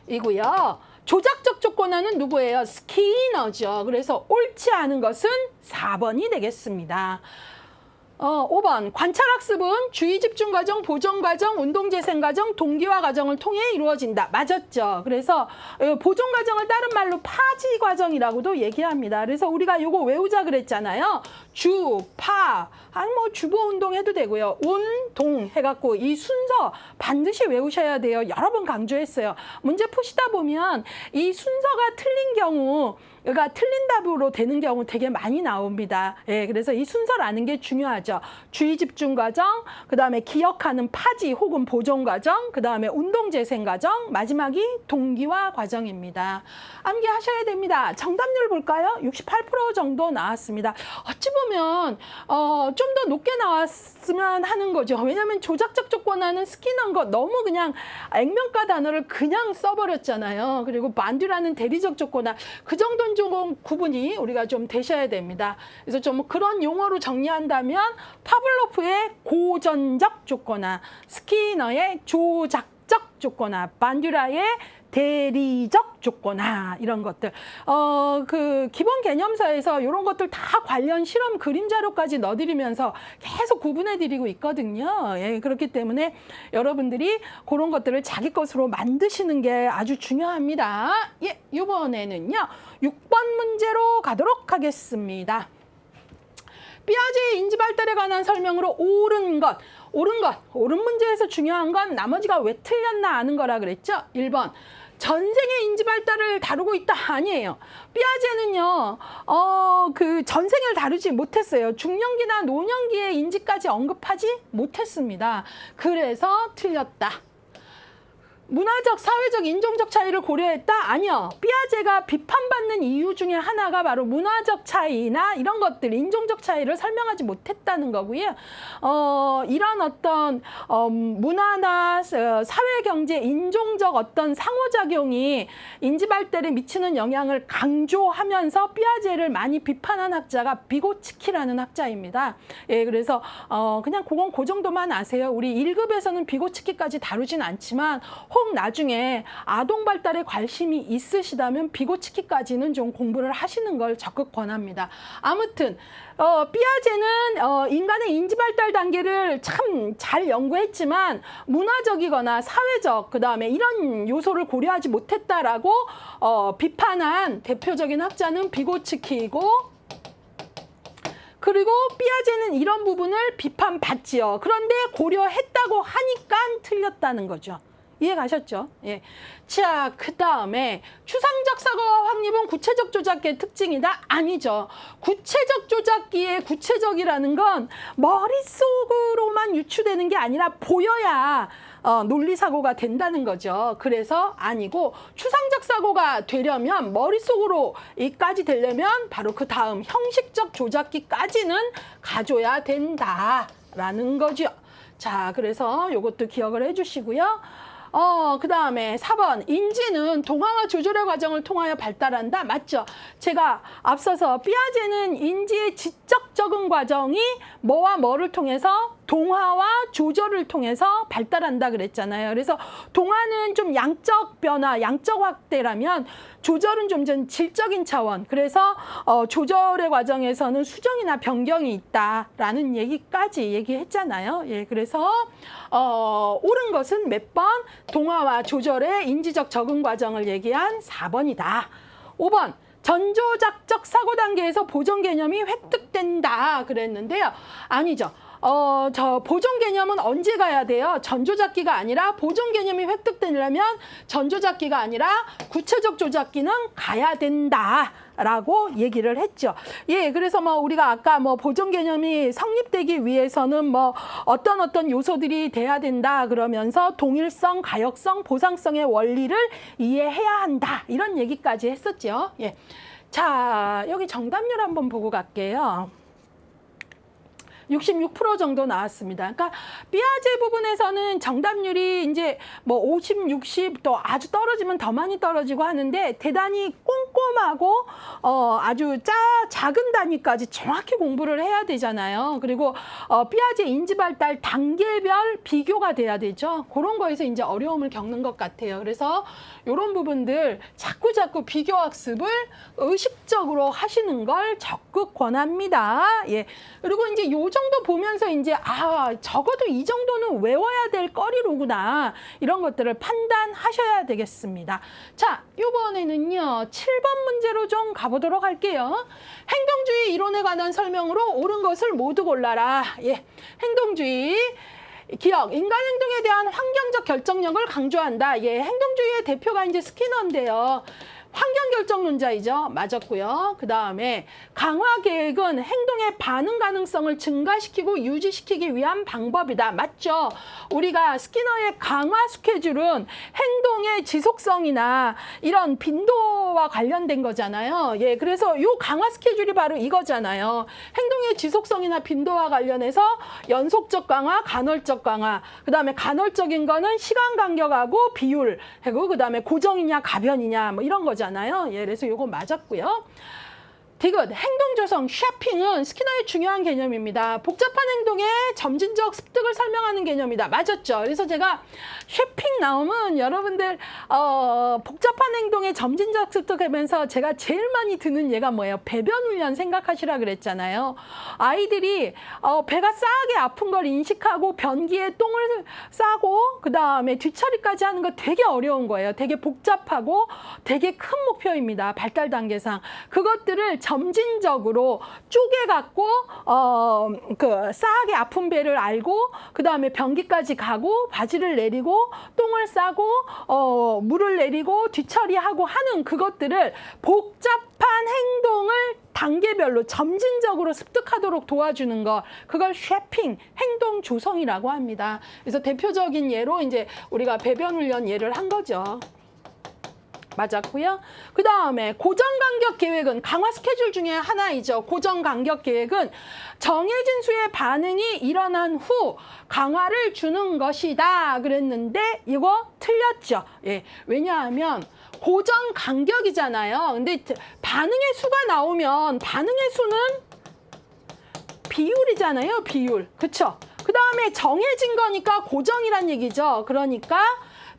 이고요. 조작적 조건화는 누구예요? 스키너죠. 그래서 옳지 않은 것은 4번이 되겠습니다. 5번, 관찰학습은 주의집중과정, 보존과정, 운동재생과정, 동기화과정을 통해 이루어진다. 맞았죠. 그래서 보존과정을 다른 말로 파지과정이라고도 얘기합니다. 그래서 우리가 이거 외우자 그랬잖아요. 주, 파, 아니 뭐 주보 운동 해도 되고요. 운, 동 해갖고 이 순서 반드시 외우셔야 돼요. 여러 번 강조했어요. 문제 푸시다 보면 이 순서가 틀린 경우, 그러니까 틀린 답으로 되는 경우 되게 많이 나옵니다. 예, 그래서 이 순서를 아는 게 중요하죠. 주의 집중 과정, 그 다음에 기억하는 파지 혹은 보존 과정, 그 다음에 운동 재생 과정, 마지막이 동기화 과정입니다. 암기하셔야 됩니다. 정답률 볼까요? 68% 정도 나왔습니다. 어찌 보면 좀 더 높게 나왔으면 하는 거죠. 왜냐하면 조작적 조건하는 스키는 거 너무 그냥 액면가 단어를 그냥 써버렸잖아요. 그리고 반듀라는 대리적 조건화 그 정도는 조금 구분이 우리가 좀 되셔야 됩니다. 그래서 좀 그런 용어로 정리한다면 파블로프의 고전적 조건화, 스키너의 조작적 조건화, 반듀라의 대리적 조건화 이런 것들 그 기본 개념서에서 이런 것들 다 관련 실험 그림 자료까지 넣어드리면서 계속 구분해 드리고 있거든요. 예, 그렇기 때문에 여러분들이 그런 것들을 자기 것으로 만드시는 게 아주 중요합니다. 예, 이번에는요 6번 문제로 가도록 하겠습니다. 삐아제의 인지 발달에 관한 설명으로 옳은 문제에서 중요한 건 나머지가 왜 틀렸나 아는 거라 그랬죠. 1번 전생의 인지 발달을 다루고 있다 아니에요. 삐아제는요 그 전생을 다루지 못했어요. 중년기나 노년기의 인지까지 언급하지 못했습니다. 그래서 틀렸다. 문화적, 사회적, 인종적 차이를 고려했다? 아니요. 삐아제가 비판받는 이유 중에 하나가 바로 문화적 차이나 이런 것들, 인종적 차이를 설명하지 못했다는 거고요. 이런 어떤 문화나 사회, 경제, 인종적 어떤 상호작용이 인지 발달에 미치는 영향을 강조하면서 삐아제를 많이 비판한 학자가 비고츠키라는 학자입니다. 예, 그래서 그냥 그건 그 정도만 아세요. 우리 1급에서는 비고츠키까지 다루진 않지만 혹 나중에 아동 발달에 관심이 있으시다면 비고츠키까지는 좀 공부를 하시는 걸 적극 권합니다. 아무튼 삐아제는 인간의 인지 발달 단계를 참 잘 연구했지만 문화적이거나 사회적 그다음에 이런 요소를 고려하지 못했다라고 비판한 대표적인 학자는 비고츠키이고, 그리고 삐아제는 이런 부분을 비판받지요. 그런데 고려했다고 하니까 틀렸다는 거죠. 이해 가셨죠? 예. 자, 그 다음에 추상적 사고와 확립은 구체적 조작기의 특징이다? 아니죠. 구체적 조작기의 구체적이라는 건 머릿속으로만 유추되는 게 아니라 보여야 논리사고가 된다는 거죠. 그래서 아니고 추상적 사고가 되려면 머릿속으로까지 되려면 바로 그 다음 형식적 조작기까지는 가져야 된다라는 거죠. 자, 그래서 이것도 기억을 해주시고요. 그 다음에 4번 인지는 동화와 조절의 과정을 통하여 발달한다. 맞죠? 제가 앞서서 삐아제는 인지의 지적 적응 과정이 뭐와 뭐를 통해서 동화와 조절을 통해서 발달한다 그랬잖아요. 그래서 동화는 좀 양적 변화, 양적 확대라면 조절은 좀 전 질적인 차원. 그래서 조절의 과정에서는 수정이나 변경이 있다라는 얘기까지 얘기했잖아요. 예, 그래서 옳은 것은 몇 번? 동화와 조절의 인지적 적응 과정을 얘기한 4번이다. 5번. 전조작적 사고 단계에서 보존 개념이 획득된다 그랬는데요. 아니죠. 저 보존 개념은 언제 가야 돼요? 전조작기가 아니라 보존 개념이 획득되려면 전조작기가 아니라 구체적 조작기는 가야 된다라고 얘기를 했죠. 예, 그래서 뭐 우리가 아까 뭐 보존 개념이 성립되기 위해서는 뭐 어떤 요소들이 돼야 된다 그러면서 동일성, 가역성, 보상성의 원리를 이해해야 한다 이런 얘기까지 했었죠. 예. 자, 여기 정답률 한번 보고 갈게요. 66% 정도 나왔습니다. 그러니까 삐아제 부분에서는 정답률이 이제 뭐 50, 60 또 아주 떨어지면 더 많이 떨어지고 하는데 대단히 꼼꼼하고 아주 작은 단위까지 정확히 공부를 해야 되잖아요. 그리고 삐아제 인지 발달 단계별 비교가 돼야 되죠. 그런 거에서 이제 어려움을 겪는 것 같아요. 그래서 이런 부분들 자꾸 비교 학습을 의식적으로 하시는 걸 적극 권합니다. 예. 그리고 이제 요 정도 보면서 이제 적어도 이 정도는 외워야 될 거리로구나. 이런 것들을 판단하셔야 되겠습니다. 자, 이번에는요. 7번 문제로 좀 가보도록 할게요. 행동주의 이론에 관한 설명으로 옳은 것을 모두 골라라. 예, 행동주의. 기억, 인간 행동에 대한 환경적 결정력을 강조한다. 예, 행동주의의 대표가 이제 스키너인데요. 환경결정론자이죠. 맞았고요. 그 다음에 강화 계획은 행동의 반응 가능성을 증가시키고 유지시키기 위한 방법이다. 맞죠? 우리가 스키너의 강화 스케줄은 행동의 지속성이나 이런 빈도와 관련된 거잖아요. 예, 그래서 이 강화 스케줄이 바로 이거잖아요. 행동의 지속성이나 빈도와 관련해서 연속적 강화, 간헐적 강화, 그 다음에 간헐적인 거는 시간 간격하고 비율, 그 다음에 고정이냐 가변이냐 뭐 이런 거죠. 예, 그래서 요거 맞았고요. 디귿, 행동 조성, 쉐핑은 스키너의 중요한 개념입니다. 복잡한 행동의 점진적 습득을 설명하는 개념이다. 맞았죠? 그래서 제가 쉐핑 나오면 여러분들 복잡한 행동의 점진적 습득하면서 제가 제일 많이 드는 예가 뭐예요? 배변 훈련 생각하시라 그랬잖아요. 아이들이 배가 싸게 아픈 걸 인식하고 변기에 똥을 싸고 그 다음에 뒤처리까지 하는 거 되게 어려운 거예요. 되게 복잡하고 되게 큰 목표입니다. 발달 단계상. 그것들을 점진적으로 쪼개갖고 싸게 아픈 배를 알고 그 다음에 변기까지 가고 바지를 내리고 똥을 싸고 물을 내리고 뒤처리하고 하는 그것들을 복잡한 행동을 단계별로 점진적으로 습득하도록 도와주는 것, 그걸 쉐핑, 행동 조성이라고 합니다. 그래서 대표적인 예로 이제 우리가 배변 훈련 예를 한 거죠. 맞았고요. 그 다음에 고정간격 계획은 강화 스케줄 중에 하나이죠. 고정간격 계획은 정해진 수의 반응이 일어난 후 강화를 주는 것이다 그랬는데 이거 틀렸죠. 예, 왜냐하면 고정간격이잖아요. 근데 반응의 수가 나오면 반응의 수는 비율이잖아요. 비율. 그쵸? 그 다음에 정해진 거니까 고정이란 얘기죠. 그러니까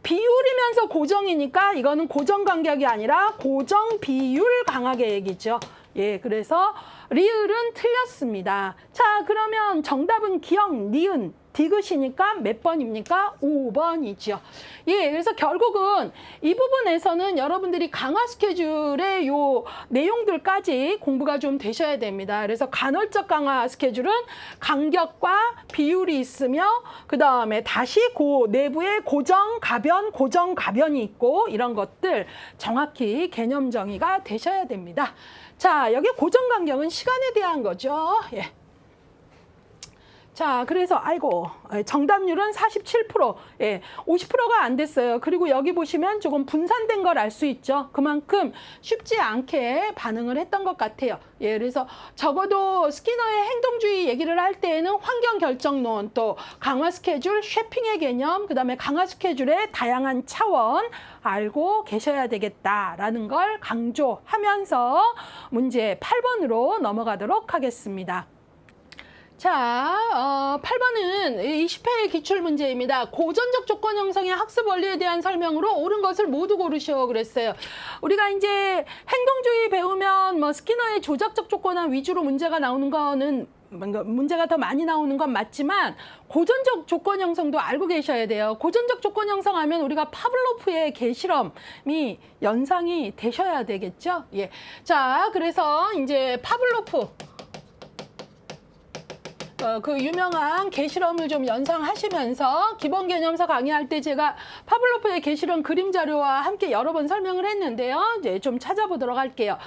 비율이면서 고정이니까 이거는 고정 간격이 아니라 고정 비율 강화 계획이죠. 예, 그래서 리을은 틀렸습니다. 자, 그러면 정답은 기억, 니은, 디귿이니까 몇 번입니까? 5번이죠. 예, 그래서 결국은 이 부분에서는 여러분들이 강화 스케줄의 요 내용들까지 공부가 좀 되셔야 됩니다. 그래서 간헐적 강화 스케줄은 간격과 비율이 있으며 그 다음에 다시 내부에 고정 가변이 있고 이런 것들 정확히 개념 정의가 되셔야 됩니다. 자, 여기 고정 간격은 시간에 대한 거죠. 예. 자, 그래서 정답률은 47%, 예, 50%가 안 됐어요. 그리고 여기 보시면 조금 분산된 걸 알 수 있죠. 그만큼 쉽지 않게 반응을 했던 것 같아요. 예, 그래서 적어도 스키너의 행동주의 얘기를 할 때에는 환경 결정론, 또 강화 스케줄, 쉐핑의 개념, 그 다음에 강화 스케줄의 다양한 차원 알고 계셔야 되겠다라는 걸 강조하면서 문제 8번으로 넘어가도록 하겠습니다. 자, 8번은 20회 기출문제입니다. 고전적 조건 형성의 학습 원리에 대한 설명으로 옳은 것을 모두 고르시오 그랬어요. 우리가 이제 행동주의 배우면 뭐 스키너의 조작적 조건화 위주로 문제가 나오는 거는 문제가 더 많이 나오는 건 맞지만 고전적 조건 형성도 알고 계셔야 돼요. 고전적 조건 형성하면 우리가 파블로프의 개실험이 연상이 되셔야 되겠죠. 예. 자, 그래서 이제 파블로프 그 유명한 개실험을 좀 연상하시면서 기본 개념서 강의할 때 제가 파블로프의 개실험 그림 자료와 함께 여러 번 설명을 했는데요. 이제 좀 찾아보도록 할게요.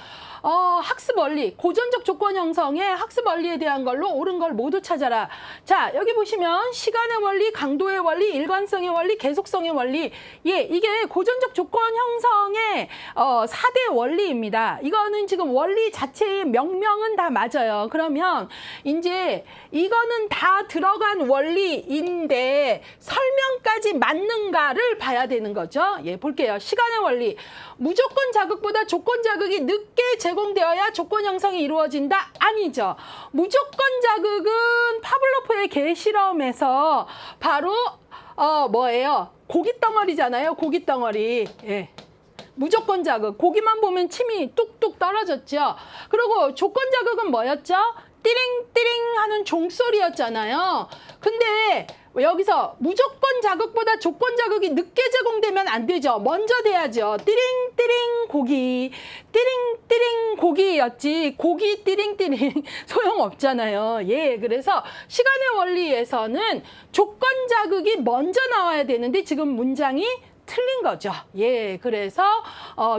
학습 원리, 고전적 조건 형성의 학습 원리에 대한 걸로 옳은 걸 모두 찾아라. 자, 여기 보시면 시간의 원리, 강도의 원리, 일관성의 원리, 계속성의 원리. 예, 이게 고전적 조건 형성의 4대 원리입니다. 이거는 지금 원리 자체의 명명은 다 맞아요. 그러면 이제 이거는 다 들어간 원리인데 설명까지 맞는가를 봐야 되는 거죠. 예, 볼게요. 시간의 원리. 무조건 자극보다 조건 자극이 늦게 제공되어야 조건 형성이 이루어진다? 아니죠. 무조건 자극은 파블로프의 개실험에서 바로 뭐예요? 고기 덩어리잖아요. 고기 덩어리. 예. 무조건 자극. 고기만 보면 침이 뚝뚝 떨어졌죠. 그리고 조건 자극은 뭐였죠? 띠링띠링 하는 종소리였잖아요. 근데 여기서 무조건 자극보다 조건 자극이 늦게 제공되면 안 되죠. 먼저 돼야죠. 띠링띠링 고기, 띠링띠링 고기였지. 고기 띠링띠링 소용없잖아요. 예, 그래서 시간의 원리에서는 조건 자극이 먼저 나와야 되는데 지금 문장이 틀린 거죠. 예, 그래서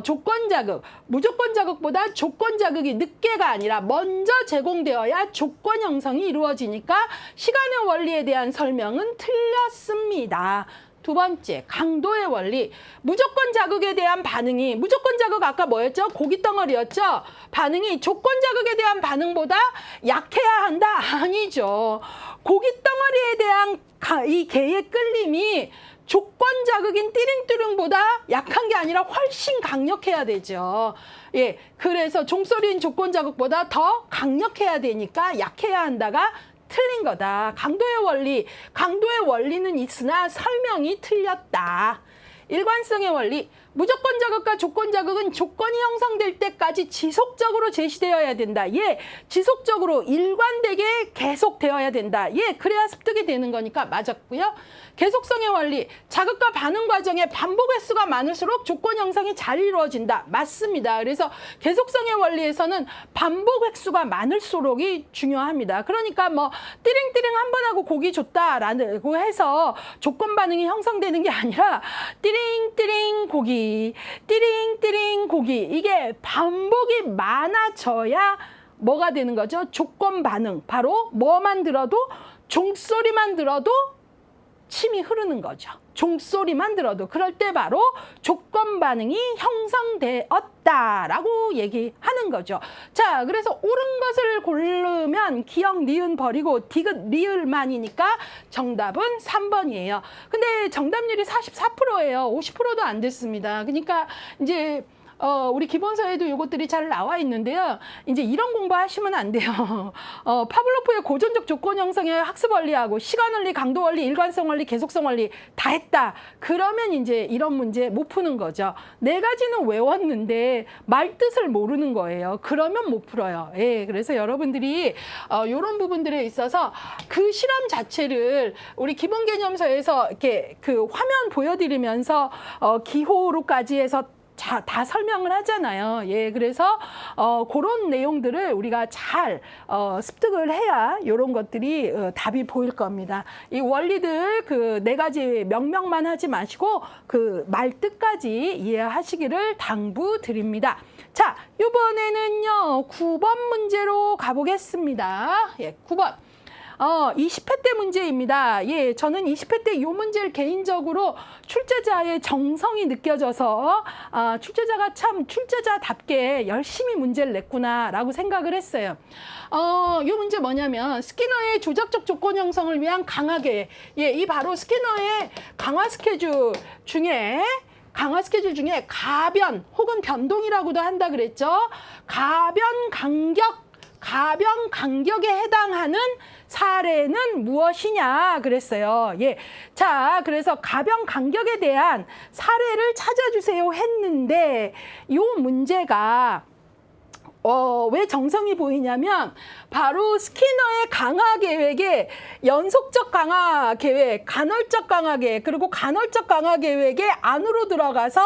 조건 자극, 무조건 자극보다 조건 자극이 늦게가 아니라 먼저 제공되어야 조건 형성이 이루어지니까 시간의 원리에 대한 설명은 틀렸습니다. 두 번째, 강도의 원리. 무조건 자극에 대한 반응이, 무조건 자극 아까 뭐였죠? 고기 덩어리였죠? 반응이 조건 자극에 대한 반응보다 약해야 한다? 아니죠. 고기 덩어리에 대한 이 개의 끌림이 조건 자극인 띠링띠링보다 약한 게 아니라 훨씬 강력해야 되죠. 예, 그래서 종소리인 조건 자극보다 더 강력해야 되니까 약해야 한다가 틀린 거다. 강도의 원리는 있으나 설명이 틀렸다. 일관성의 원리. 무조건 자극과 조건 자극은 조건이 형성될 때까지 지속적으로 제시되어야 된다. 예, 지속적으로 일관되게 계속되어야 된다. 예, 그래야 습득이 되는 거니까 맞았고요. 계속성의 원리. 자극과 반응 과정에 반복 횟수가 많을수록 조건 형성이 잘 이루어진다. 맞습니다. 그래서 계속성의 원리에서는 반복 횟수가 많을수록이 중요합니다. 그러니까 뭐 띠링띠링 한 번 하고 고기 줬다라고 해서 조건 반응이 형성되는 게 아니라 띠링띠링 고기, 띠링띠링 고기, 이게 반복이 많아져야 뭐가 되는 거죠? 조건 반응. 바로 뭐만 들어도, 종소리만 들어도 침이 흐르는 거죠. 종소리만 들어도. 그럴 때 바로 조건 반응이 형성되었다라고 얘기하는 거죠. 자, 그래서 옳은 것을 고르면 기역, 니은 버리고 디귿, 리을만이니까 정답은 3번이에요. 근데 정답률이 44%예요. 50%도 안 됐습니다. 그러니까 이제 우리 기본서에도 이것들이 잘 나와 있는데요. 이제 이런 공부하시면 안 돼요. 파블로프의 고전적 조건 형성의 학습 원리하고 시간 원리, 강도 원리, 일관성 원리, 계속성 원리 다 했다. 그러면 이제 이런 문제 못 푸는 거죠. 네 가지는 외웠는데 말 뜻을 모르는 거예요. 그러면 못 풀어요. 예, 그래서 여러분들이 이런 부분들에 있어서 그 실험 자체를 우리 기본 개념서에서 이렇게 그 화면 보여드리면서 기호로까지 해서 다 설명을 하잖아요. 예, 그래서 그런 내용들을 우리가 잘 습득을 해야 이런 것들이 답이 보일 겁니다. 이 원리들 그 네 가지 명명만 하지 마시고 그 말뜻까지 이해하시기를 당부드립니다. 자, 이번에는요 9번 문제로 가보겠습니다. 예, 9번. 20회 때 문제입니다. 예, 저는 20회 때 이 문제를 개인적으로 출제자의 정성이 느껴져서 출제자가 참 출제자답게 열심히 문제를 냈구나라고 생각을 했어요. 이 문제 뭐냐면 스키너의 조작적 조건 형성을 위한 강화 계획. 예, 이 바로 스키너의 강화 스케줄 중에 가변 혹은 변동이라고도 한다 그랬죠. 가변 간격에 해당하는 사례는 무엇이냐 그랬어요. 예. 자, 그래서 가변 간격에 대한 사례를 찾아주세요 했는데 이 문제가 왜 정성이 보이냐면 바로 스키너의 강화 계획에 연속적 강화 계획, 간헐적 강화 계획, 그리고 간헐적 강화 계획에 안으로 들어가서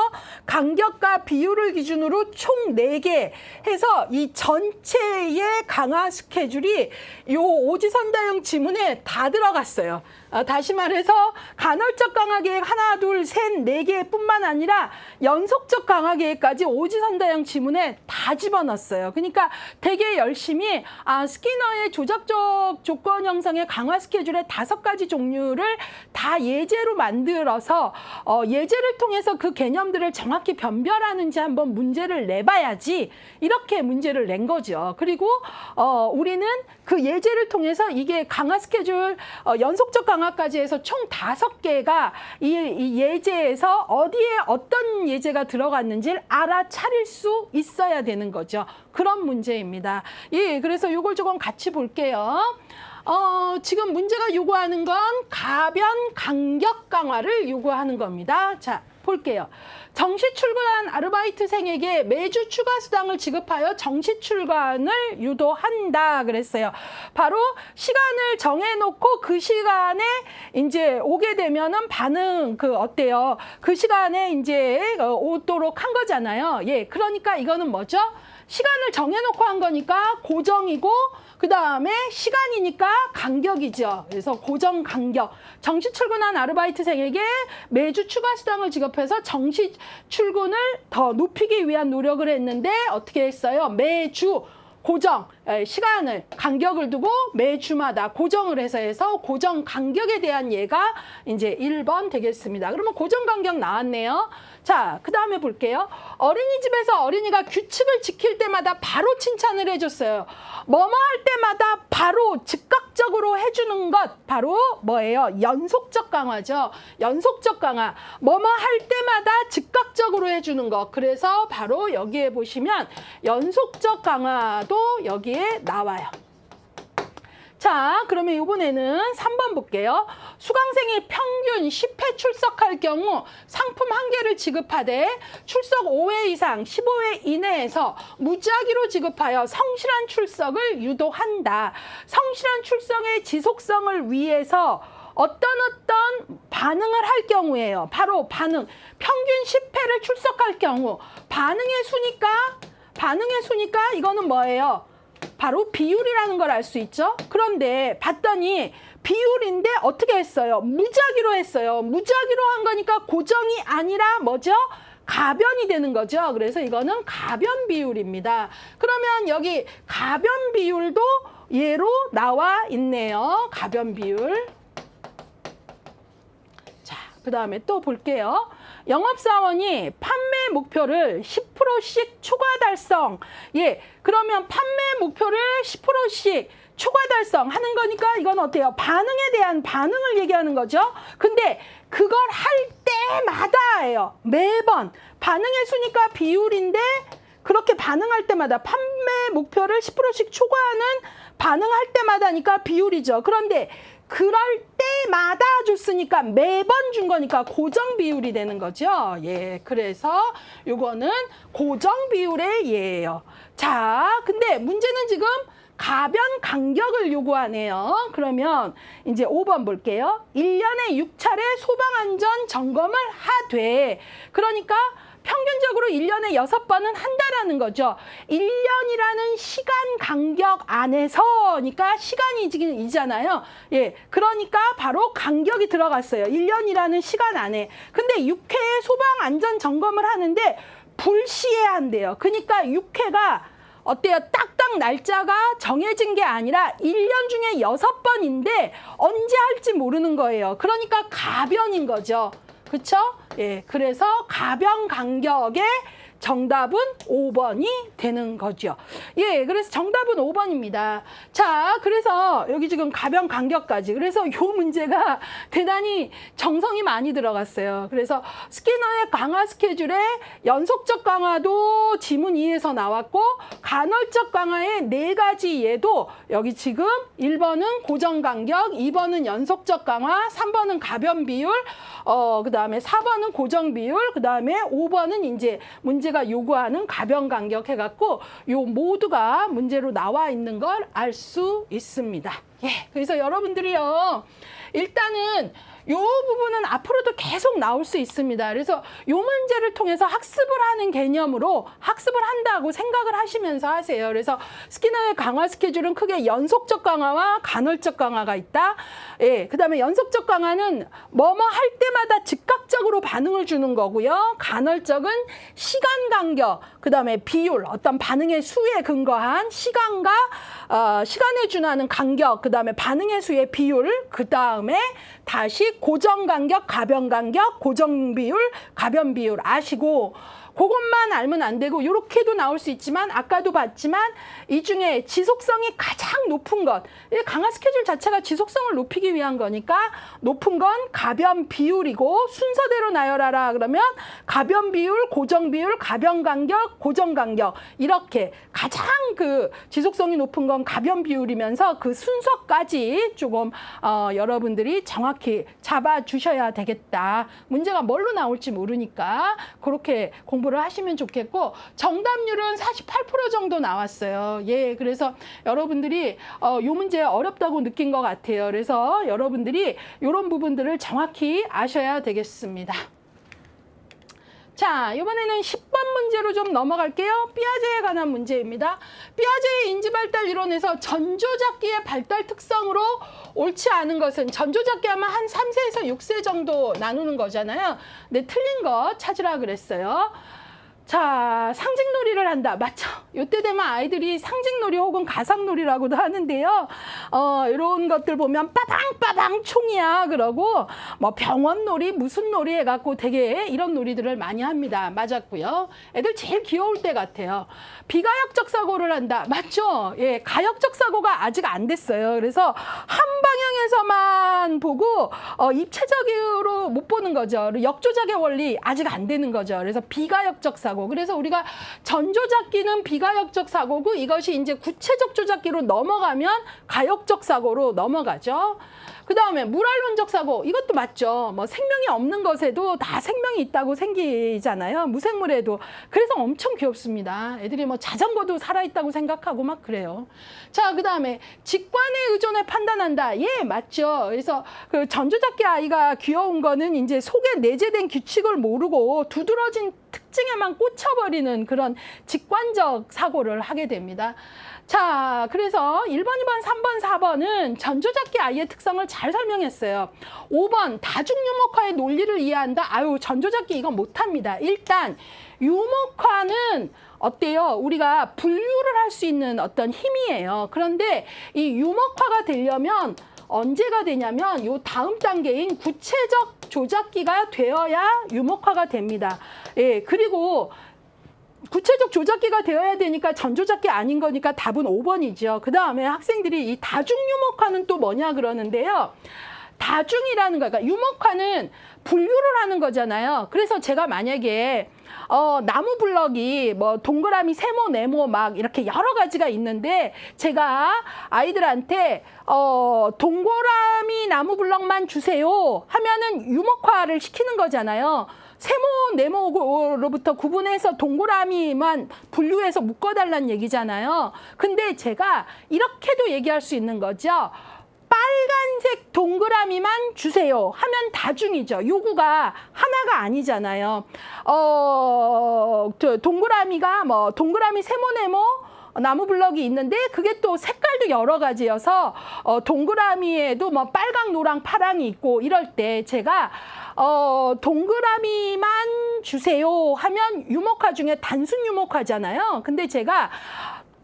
간격과 비율을 기준으로 총 4개 해서 이 전체의 강화 스케줄이 요 오지선다형 지문에 다 들어갔어요. 다시 말해서 간헐적 강화 계획 하나, 둘, 셋, 4개뿐만 아니라 연속적 강화 계획까지 오지선다형 지문에 다 집어넣었어요. 그러니까 되게 열심히 스키너의 조작적 조건 형성의 강화 스케줄의 5가지 종류를 다 예제로 만들어서 예제를 통해서 그 개념들을 정확히 변별하는지 한번 문제를 내봐야지 이렇게 문제를 낸 거죠. 그리고 우리는 그 예제를 통해서 이게 강화 스케줄 연속적 강화까지 해서 총 5개가 이 예제에서 어디에 어떤 예제가 들어갔는지를 알아차릴 수 있어야 되는 거죠. 그런 문제입니다. 예, 그래서 이걸 조금 같이 볼게요. 지금 문제가 요구하는 건 가변 간격 강화를 요구하는 겁니다. 자, 볼게요. 정시 출근한 아르바이트생에게 매주 추가 수당을 지급하여 정시 출근을 유도한다 그랬어요. 바로 시간을 정해놓고 그 시간에 이제 오게 되면은 반응 어때요? 그 시간에 이제 오도록 한 거잖아요. 예, 그러니까 이거는 뭐죠? 시간을 정해놓고 한 거니까 고정이고 그 다음에 시간이니까 간격이죠. 그래서 고정 간격. 정시 출근한 아르바이트생에게 매주 추가 수당을 지급해서 정시 출근을 더 높이기 위한 노력을 했는데 어떻게 했어요? 매주 고정, 시간을, 간격을 두고 매주마다 고정을 해서 고정 간격에 대한 예가 이제 1번 되겠습니다. 그러면 고정 간격 나왔네요. 자, 그 다음에 볼게요. 어린이집에서 어린이가 규칙을 지킬 때마다 바로 칭찬을 해줬어요. 뭐뭐 할 때마다 바로 즉각적으로 해주는 것, 바로 뭐예요? 연속적 강화죠. 연속적 강화. 뭐뭐 할 때마다 즉각적으로 해주는 것. 그래서 바로 여기에 보시면 연속적 강화도 여기에 나와요. 자, 그러면 이번에는 3번 볼게요. 수강생이 평균 10회 출석할 경우 상품 1개를 지급하되 출석 5회 이상 15회 이내에서 무작위로 지급하여 성실한 출석을 유도한다. 성실한 출석의 지속성을 위해서 어떤 반응을 할 경우에요. 바로 반응. 평균 10회를 출석할 경우 반응의 수니까 이거는 뭐예요? 바로 비율이라는 걸 알 수 있죠. 그런데 봤더니 비율인데 어떻게 했어요? 무작위로 했어요. 무작위로 한 거니까 고정이 아니라 뭐죠? 가변이 되는 거죠. 그래서 이거는 가변 비율입니다. 그러면 여기 가변 비율도 예로 나와 있네요. 가변 비율. 자, 그 다음에 또 볼게요. 영업사원이 판매 목표를 10%씩 초과 달성. 예, 그러면 판매 목표를 10%씩 초과 달성하는 거니까 이건 어때요? 반응에 대한 반응을 얘기하는 거죠. 근데 그걸 할 때마다예요. 매번. 반응의 수니까 비율인데 그렇게 반응할 때마다 판매 목표를 10%씩 초과하는 반응할 때마다니까 비율이죠. 그런데 그럴 때마다 줬으니까 매번 준 거니까 고정 비율이 되는 거죠. 예, 그래서 요거는 고정 비율의 예예요. 자, 근데 문제는 지금 가변 간격을 요구하네요. 그러면 이제 5번 볼게요. 1년에 6차례 소방안전 점검을 하되, 그러니까 평균적으로 1년에 6번은 한다라는 거죠. 1년이라는 시간 간격 안에서니까 시간이 이잖아요. 예, 그러니까 바로 간격이 들어갔어요. 1년이라는 시간 안에. 근데 6회에 소방 안전 점검을 하는데 불시해야 한대요. 그러니까 6회가 어때요? 딱딱 날짜가 정해진 게 아니라 1년 중에 6번인데 언제 할지 모르는 거예요. 그러니까 가변인 거죠. 그쵸? 예, 그래서 가변 간격의 정답은 5번이 되는 거죠. 예, 그래서 정답은 5번입니다. 자, 그래서 여기 지금 가변 간격까지. 그래서 이 문제가 대단히 정성이 많이 들어갔어요. 그래서 스키너의 강화 스케줄에 연속적 강화도 지문 2에서 나왔고, 간헐적 강화의 4가지 예도 여기 지금 1번은 고정 간격, 2번은 연속적 강화, 3번은 가변 비율, 그 다음에 4번은 고정 비율, 그 다음에 5번은 이제 문제가 요구하는 가변 간격 해갖고 요 모두가 문제로 나와 있는 걸 알 수 있습니다. 예, 그래서 여러분들이요, 일단은 요 부분은 앞으로도 계속 나올 수 있습니다. 그래서 요 문제를 통해서 학습을 하는 개념으로 학습을 한다고 생각을 하시면서 하세요. 그래서 스키너의 강화 스케줄은 크게 연속적 강화와 간헐적 강화가 있다. 예, 그다음에 연속적 강화는 뭐뭐 할 때마다 즉각적으로 반응을 주는 거고요. 간헐적은 시간 간격, 그다음에 비율, 어떤 반응의 수에 근거한 시간과 시간에 준하는 간격, 그다음에 반응의 수의 비율, 그다음에 다시 고정 간격, 가변 간격, 고정 비율, 가변 비율 아시고, 그것만 알면 안 되고 이렇게도 나올 수 있지만 아까도 봤지만 이 중에 지속성이 가장 높은 것, 강화 스케줄 자체가 지속성을 높이기 위한 거니까 높은 건 가변 비율이고, 순서대로 나열하라 그러면 가변 비율, 고정 비율, 가변 간격, 고정 간격, 이렇게 가장 그 지속성이 높은 건 가변 비율이면서 그 순서까지 조금 여러분들이 정확히 정확히 잡아주셔야 되겠다. 문제가 뭘로 나올지 모르니까 그렇게 공부를 하시면 좋겠고, 정답률은 48% 정도 나왔어요. 예, 그래서 여러분들이 요 문제 어렵다고 느낀 것 같아요. 그래서 여러분들이 이런 부분들을 정확히 아셔야 되겠습니다. 자, 이번에는 10번 문제로 좀 넘어갈게요. 피아제에 관한 문제입니다. 피아제의 인지발달 이론에서 전조잡기의 발달 특성으로 옳지 않은 것은, 전조잡기 하면 한 3세에서 6세 정도 나누는 거잖아요. 근데 틀린 거 찾으라 그랬어요. 자, 상징놀이를 한다. 맞죠? 이때 되면 아이들이 상징놀이 혹은 가상놀이라고도 하는데요. 이런 것들 보면 빠방빠방 총이야 그러고, 뭐 병원놀이 무슨 놀이 해갖고 되게 이런 놀이들을 많이 합니다. 맞았고요. 애들 제일 귀여울 때 같아요. 비가역적 사고를 한다. 맞죠? 예, 가역적 사고가 아직 안 됐어요. 그래서 한 방향에서만 보고 입체적으로 못 보는 거죠. 역조작의 원리 아직 안 되는 거죠. 그래서 비가역적 사고. 그래서 우리가 전조잡기는 비가역적 사고고, 이것이 이제 구체적 조작기로 넘어가면 가역적 사고로 넘어가죠. 그 다음에 무랄론적 사고, 이것도 맞죠. 뭐 생명이 없는 것에도 다 생명이 있다고 생기잖아요. 무생물에도. 그래서 엄청 귀엽습니다. 애들이 뭐 자전거도 살아있다고 생각하고 막 그래요. 자, 그 다음에 직관에 의존해 판단한다. 예, 맞죠. 그래서 그 전조잡기 아이가 귀여운 거는 이제 속에 내재된 규칙을 모르고 두드러진 특징에만 꽂혀버리는 그런 직관적 사고를 하게 됩니다. 자, 그래서 1번, 2번, 3번, 4번은 전조잡기 아이의 특성을 잘 설명했어요. 5번, 다중유목화의 논리를 이해한다. 아유, 전조잡기 이건 못합니다. 일단 유목화는 어때요? 우리가 분류를 할 수 있는 어떤 힘이에요. 그런데 이 유목화가 되려면 언제가 되냐면 요 다음 단계인 구체적 조작기가 되어야 유목화가 됩니다. 예, 그리고 구체적 조작기가 되어야 되니까 전조잡기 아닌 거니까 답은 5번이죠. 그 다음에 학생들이 이 다중유목화는 또 뭐냐 그러는데요. 다중이라는 거, 그러니까 유목화는 분류를 하는 거잖아요. 그래서 제가 만약에 나무 블럭이 뭐 동그라미, 세모, 네모 막 이렇게 여러 가지가 있는데, 제가 아이들한테 동그라미 나무 블럭만 주세요 하면은 유목화를 시키는 거잖아요. 세모, 네모로부터 구분해서 동그라미만 분류해서 묶어달라는 얘기잖아요. 근데 제가 이렇게도 얘기할 수 있는 거죠. 빨간색 동그라미만 주세요 하면 다중이죠. 요구가 하나가 아니잖아요. 동그라미가 뭐 동그라미, 세모, 네모 나무 블럭이 있는데 그게 또 색깔도 여러 가지여서 동그라미에도 뭐 빨강, 노랑, 파랑이 있고, 이럴 때 제가 동그라미만 주세요 하면 유목화 중에 단순 유목화잖아요. 근데 제가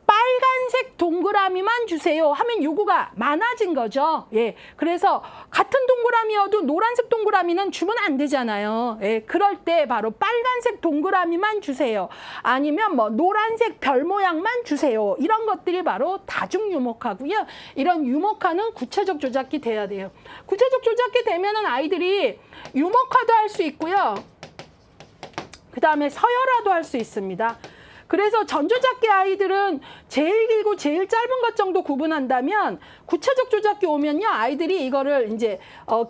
빨간색 동그라미만 주세요 하면 요구가 많아진 거죠. 예, 그래서 같은 동그라미여도 노란색 동그라미는 주면 안 되잖아요. 예, 그럴 때 바로 빨간색 동그라미만 주세요. 아니면 뭐 노란색 별 모양만 주세요. 이런 것들이 바로 다중 유목화고요. 이런 유목화는 구체적 조작기 돼야 돼요. 구체적 조작기 되면은 아이들이 유목화도 할 수 있고요. 그 다음에 서열화도 할 수 있습니다. 그래서 전조잡기 아이들은 제일 길고 제일 짧은 것 정도 구분한다면, 구체적 조작기 오면요, 아이들이 이거를 이제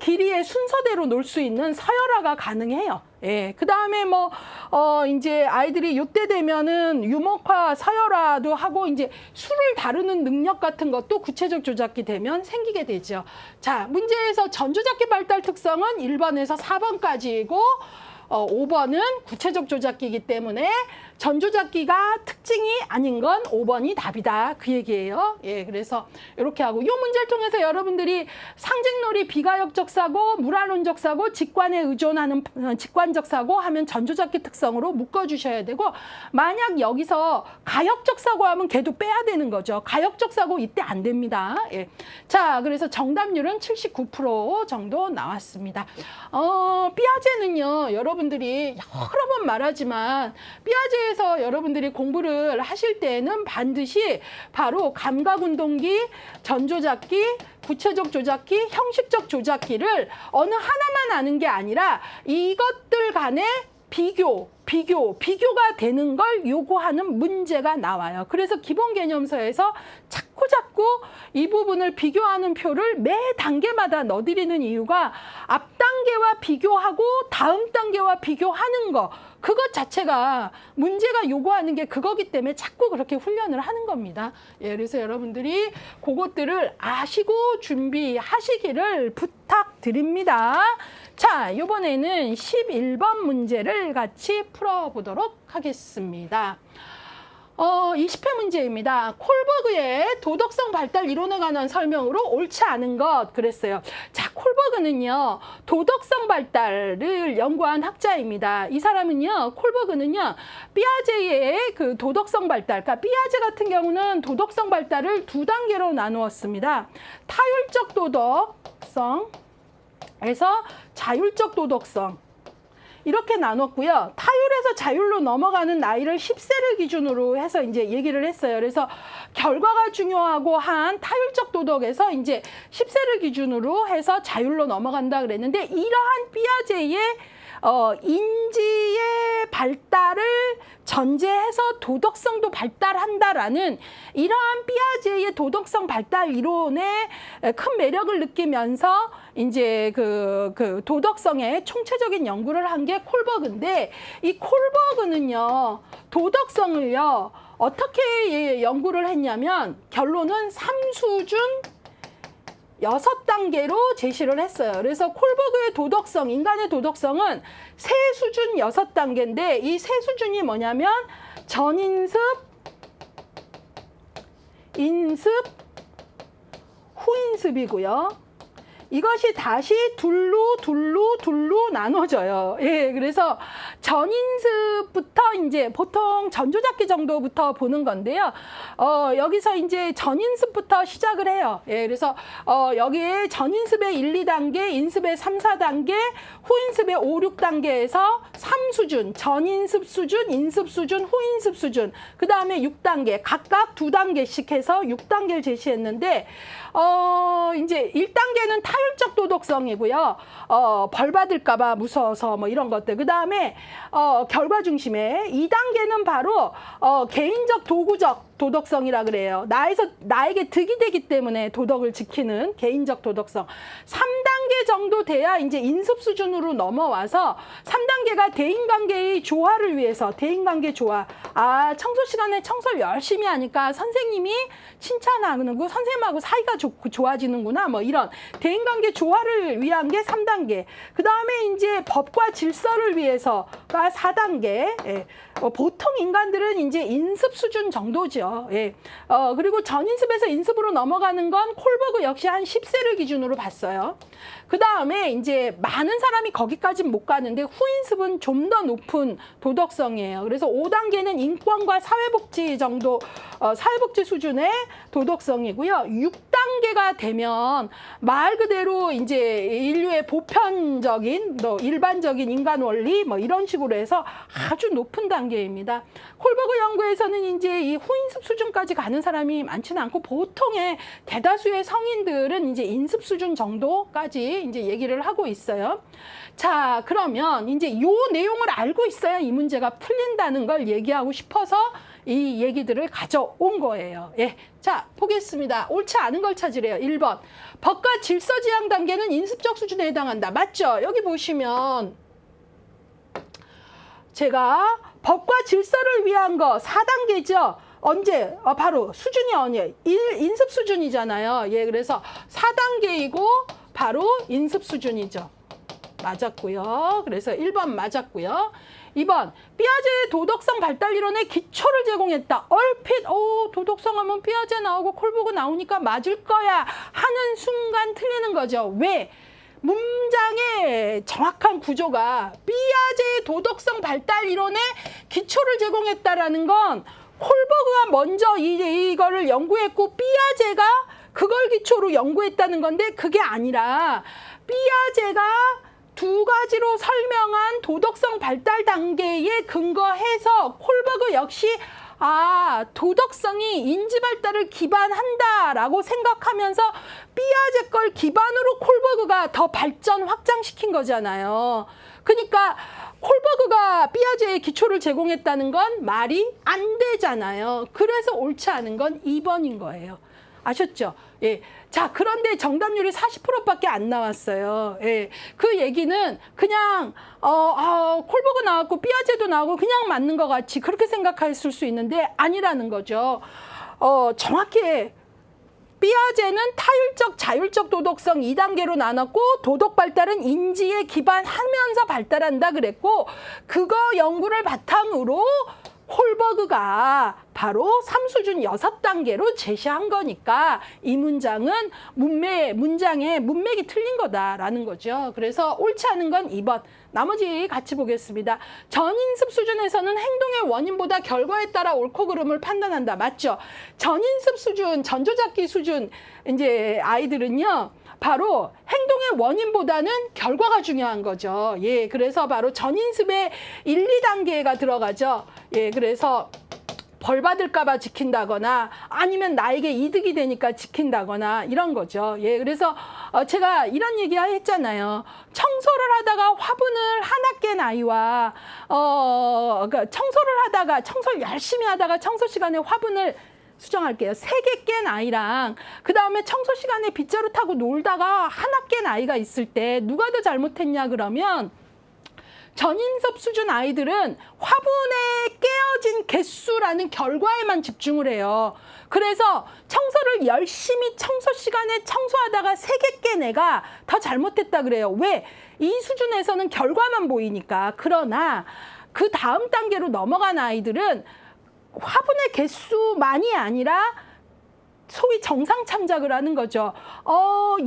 길이의 순서대로 놓을 수 있는 서열화가 가능해요. 예. 그 다음에 뭐, 이제 아이들이 요때 되면은 유목화, 서열화도 하고, 이제 수를 다루는 능력 같은 것도 구체적 조작기 되면 생기게 되죠. 자, 문제에서 전조잡기 발달 특성은 1번에서 4번까지이고, 5번은 구체적 조작기이기 때문에 전조잡기가 특징이 아닌 건 5번이 답이다. 그 얘기예요. 예, 그래서 이렇게 하고, 이 문제를 통해서 여러분들이 상징놀이, 비가역적 사고, 무랄론적 사고, 직관에 의존하는 직관적 사고 하면 전조잡기 특성으로 묶어주셔야 되고, 만약 여기서 가역적 사고 하면 걔도 빼야 되는 거죠. 가역적 사고 이때 안 됩니다. 예. 자, 그래서 정답률은 79% 정도 나왔습니다. 피아제는요, 여러분들이 여러 번 말하지만 피아제에서 여러분들이 공부를 하실 때는 반드시 바로 감각운동기, 전조잡기, 구체적 조작기, 형식적 조작기를 어느 하나만 아는 게 아니라 이것들 간의 비교가 되는 걸 요구하는 문제가 나와요. 그래서 기본 개념서에서 자꾸 자꾸 이 부분을 비교하는 표를 매 단계마다 넣어드리는 이유가 앞 단계와 비교하고 다음 단계와 비교하는 거, 그것 자체가 문제가 요구하는 게 그거기 때문에 자꾸 그렇게 훈련을 하는 겁니다. 예, 그래서 여러분들이 그것들을 아시고 준비하시기를 부탁드립니다. 자, 이번에는 11번 문제를 같이 풀어보도록 하겠습니다. 20회 문제입니다. 콜버그의 도덕성 발달 이론에 관한 설명으로 옳지 않은 것 그랬어요. 자, 콜버그는요, 도덕성 발달을 연구한 학자입니다. 이 사람은요, 콜버그는요, 피아제의 그 도덕성 발달, 그러니까 피아제 같은 경우는 도덕성 발달을 두 단계로 나누었습니다. 타율적 도덕성에서 자율적 도덕성. 이렇게 나눴고요. 타율에서 자율로 넘어가는 나이를 10세를 기준으로 해서 이제 얘기를 했어요. 그래서 결과가 중요하고 한 타율적 도덕에서 이제 10세를 기준으로 해서 자율로 넘어간다 그랬는데, 이러한 피아제의 인지의 발달을 전제해서 도덕성도 발달한다라는 이러한 피아제의 도덕성 발달 이론에 큰 매력을 느끼면서 이제 그 도덕성의 총체적인 연구를 한 게 콜버그인데, 이 콜버그는요, 도덕성을요, 어떻게 연구를 했냐면 결론은 3수준 6단계로 제시를 했어요. 그래서 콜버그의 도덕성, 인간의 도덕성은 세 수준 6단계인데, 이 세 수준이 뭐냐면 전인습, 인습, 후인습이고요. 이것이 다시 둘로 나눠져요. 예, 그래서 전인습부터 이제 보통 전조잡기 정도부터 보는 건데요. 여기서 이제 전인습부터 시작을 해요. 예, 그래서 여기에 전인습의 1, 2단계, 인습의 3, 4단계, 후인습의 5, 6단계에서 3수준, 전인습 수준, 인습 수준, 후인습 수준, 그 다음에 6단계, 각각 2단계씩 해서 6단계를 제시했는데, 이제 1단계는 타율적 도덕성이고요. 벌 받을까봐 무서워서 뭐 이런 것들. 그 다음에 결과 중심에 2단계는 바로 개인적 도구적 도덕성이라 그래요. 나에게 득이 되기 때문에 도덕을 지키는 개인적 도덕성. 3단계 정도 돼야 이제 인습 수준으로 넘어와서 3단계가 대인관계의 조화를 위해서, 대인관계 조화. 아, 청소 시간에 청소를 열심히 하니까 선생님이 칭찬하고 선생님하고 사이가 좋아지는구나. 뭐 이런 대인관계 조화를 위한 게 3단계. 그 다음에 이제 법과 질서를 위해서가 4단계. 예. 보통 인간들은 이제 인습 수준 정도죠. 예. 그리고 전인습에서 인습으로 넘어가는 건 콜버그 역시 한 10세를 기준으로 봤어요. 그 다음에 이제 많은 사람이 거기까지는 못 가는데 후인습은 좀 더 높은 도덕성이에요. 그래서 5단계는 인권과 사회복지 정도, 사회복지 수준의 도덕성이고요. 6단계가 되면 말 그대로 이제 인류의 보편적인, 일반적인 인간 원리 뭐 이런 식으로 해서 아주 높은 단계입니다. 콜버그 연구에서는 이제 이 후인습 수준까지 가는 사람이 많지는 않고, 보통의 대다수의 성인들은 이제 인습 수준 정도까지 이제 얘기를 하고 있어요. 자, 그러면 이제 요 내용을 알고 있어야 이 문제가 풀린다는 걸 얘기하고 싶어서 이 얘기들을 가져온 거예요. 예. 자, 보겠습니다. 옳지 않은 걸 찾으래요. 1번. 법과 질서 지향 단계는 인습적 수준에 해당한다. 맞죠? 여기 보시면 제가 법과 질서를 위한 거 4단계죠. 언제? 바로 수준이 어디예요? 인습 수준이잖아요. 예, 그래서 4단계이고 바로 인습 수준이죠. 맞았고요. 그래서 1번 맞았고요. 2번, 피아제의 도덕성 발달 이론의 기초를 제공했다. 얼핏 도덕성 하면 피아제 나오고 콜버그 나오니까 맞을 거야 하는 순간 틀리는 거죠. 왜? 문장의 정확한 구조가 피아제의 도덕성 발달 이론의 기초를 제공했다라는 건 콜버그가 먼저 이거를 연구했고 피아제가 그걸 기초로 연구했다는 건데, 그게 아니라 피아제가 두 가지로 설명한 도덕성 발달 단계에 근거해서 콜버그 역시 도덕성이 인지 발달을 기반한다라고 생각하면서 피아제 걸 기반으로 콜버그가 더 발전 확장시킨 거잖아요. 그러니까 콜버그가 피아제의 기초를 제공했다는 건 말이 안 되잖아요. 그래서 옳지 않은 건 2번인 거예요. 아셨죠? 예. 자, 그런데 정답률이 40%밖에 안 나왔어요. 예. 그 얘기는 그냥 콜버그 나왔고 삐아제도 나오고 그냥 맞는 것 같이 그렇게 생각했을 수 있는데 아니라는 거죠. 정확히 삐아제는 타율적, 자율적 도덕성 2단계로 나눴고 도덕 발달은 인지에 기반하면서 발달한다 그랬고 그거 연구를 바탕으로 콜버그가 바로 3수준 6단계로 제시한 거니까 이 문장은 문장의 문맥이 틀린 거다라는 거죠. 그래서 옳지 않은 건 2번. 나머지 같이 보겠습니다. 전인습 수준에서는 행동의 원인보다 결과에 따라 옳고 그름을 판단한다. 맞죠? 전인습 수준, 전조잡기 수준 이제 아이들은요. 바로 행동의 원인보다는 결과가 중요한 거죠. 예, 그래서 바로 전인습의 1, 2단계가 들어가죠. 예, 그래서 벌 받을까봐 지킨다거나 아니면 나에게 이득이 되니까 지킨다거나 이런 거죠. 예, 그래서 제가 이런 얘기 했잖아요. 청소를 하다가 화분을 하나 깬 아이와 그러니까 청소를 열심히 하다가 청소 시간에 화분을 수정할게요. 3개 깬 아이랑 그 다음에 청소 시간에 빗자루 타고 놀다가 하나 깬 아이가 있을 때 누가 더 잘못했냐 그러면 전인섭 수준 아이들은 화분에 깨어진 개수라는 결과에만 집중을 해요. 그래서 청소를 열심히 청소 시간에 청소하다가 3개 깬 애가 더 잘못했다 그래요. 왜? 이 수준에서는 결과만 보이니까. 그러나 그 다음 단계로 넘어간 아이들은 화분의 개수만이 아니라 소위 정상 참작을 하는 거죠.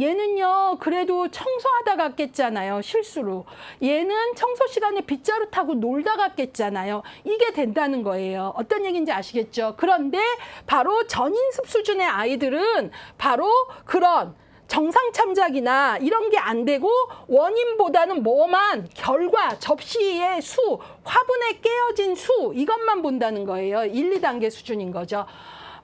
얘는요 그래도 청소하다가 깼잖아요. 실수로. 얘는 청소 시간에 빗자루 타고 놀다가 깼잖아요. 이게 된다는 거예요. 어떤 얘기인지 아시겠죠? 그런데 바로 전인습 수준의 아이들은 바로 그런 정상 참작이나 이런 게 안 되고 원인보다는 뭐만 결과, 접시의 수, 화분에 깨어진 수 이것만 본다는 거예요. 1, 2단계 수준인 거죠.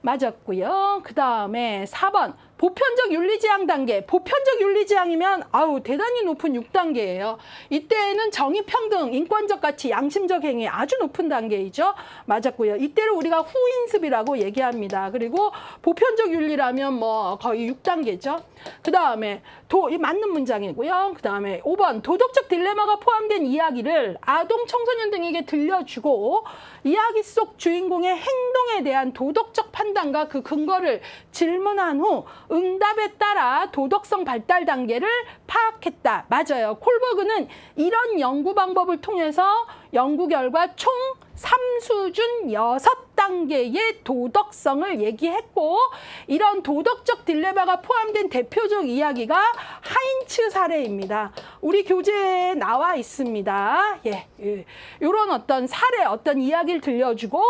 맞았고요. 그 다음에 4번 보편적 윤리지향 단계. 보편적 윤리지향이면 대단히 높은 6단계예요. 이때는 정의, 평등, 인권적 가치, 양심적 행위 아주 높은 단계이죠. 맞았고요. 이때를 우리가 후인습이라고 얘기합니다. 그리고 보편적 윤리라면 뭐 거의 6단계죠. 그 다음에 맞는 문장이고요. 그 다음에 5번 도덕적 딜레마가 포함된 이야기를 아동, 청소년 등에게 들려주고 이야기 속 주인공의 행동에 대한 도덕적 판단과 그 근거를 질문한 후 응답에 따라 도덕성 발달 단계를 파악했다. 맞아요. 콜버그는 이런 연구 방법을 통해서 연구 결과 총 3수준 6단계의 도덕성을 얘기했고 이런 도덕적 딜레마가 포함된 대표적 이야기가 하인츠 사례입니다. 우리 교재에 나와 있습니다. 이런 어떤 사례, 어떤 이야기를 들려주고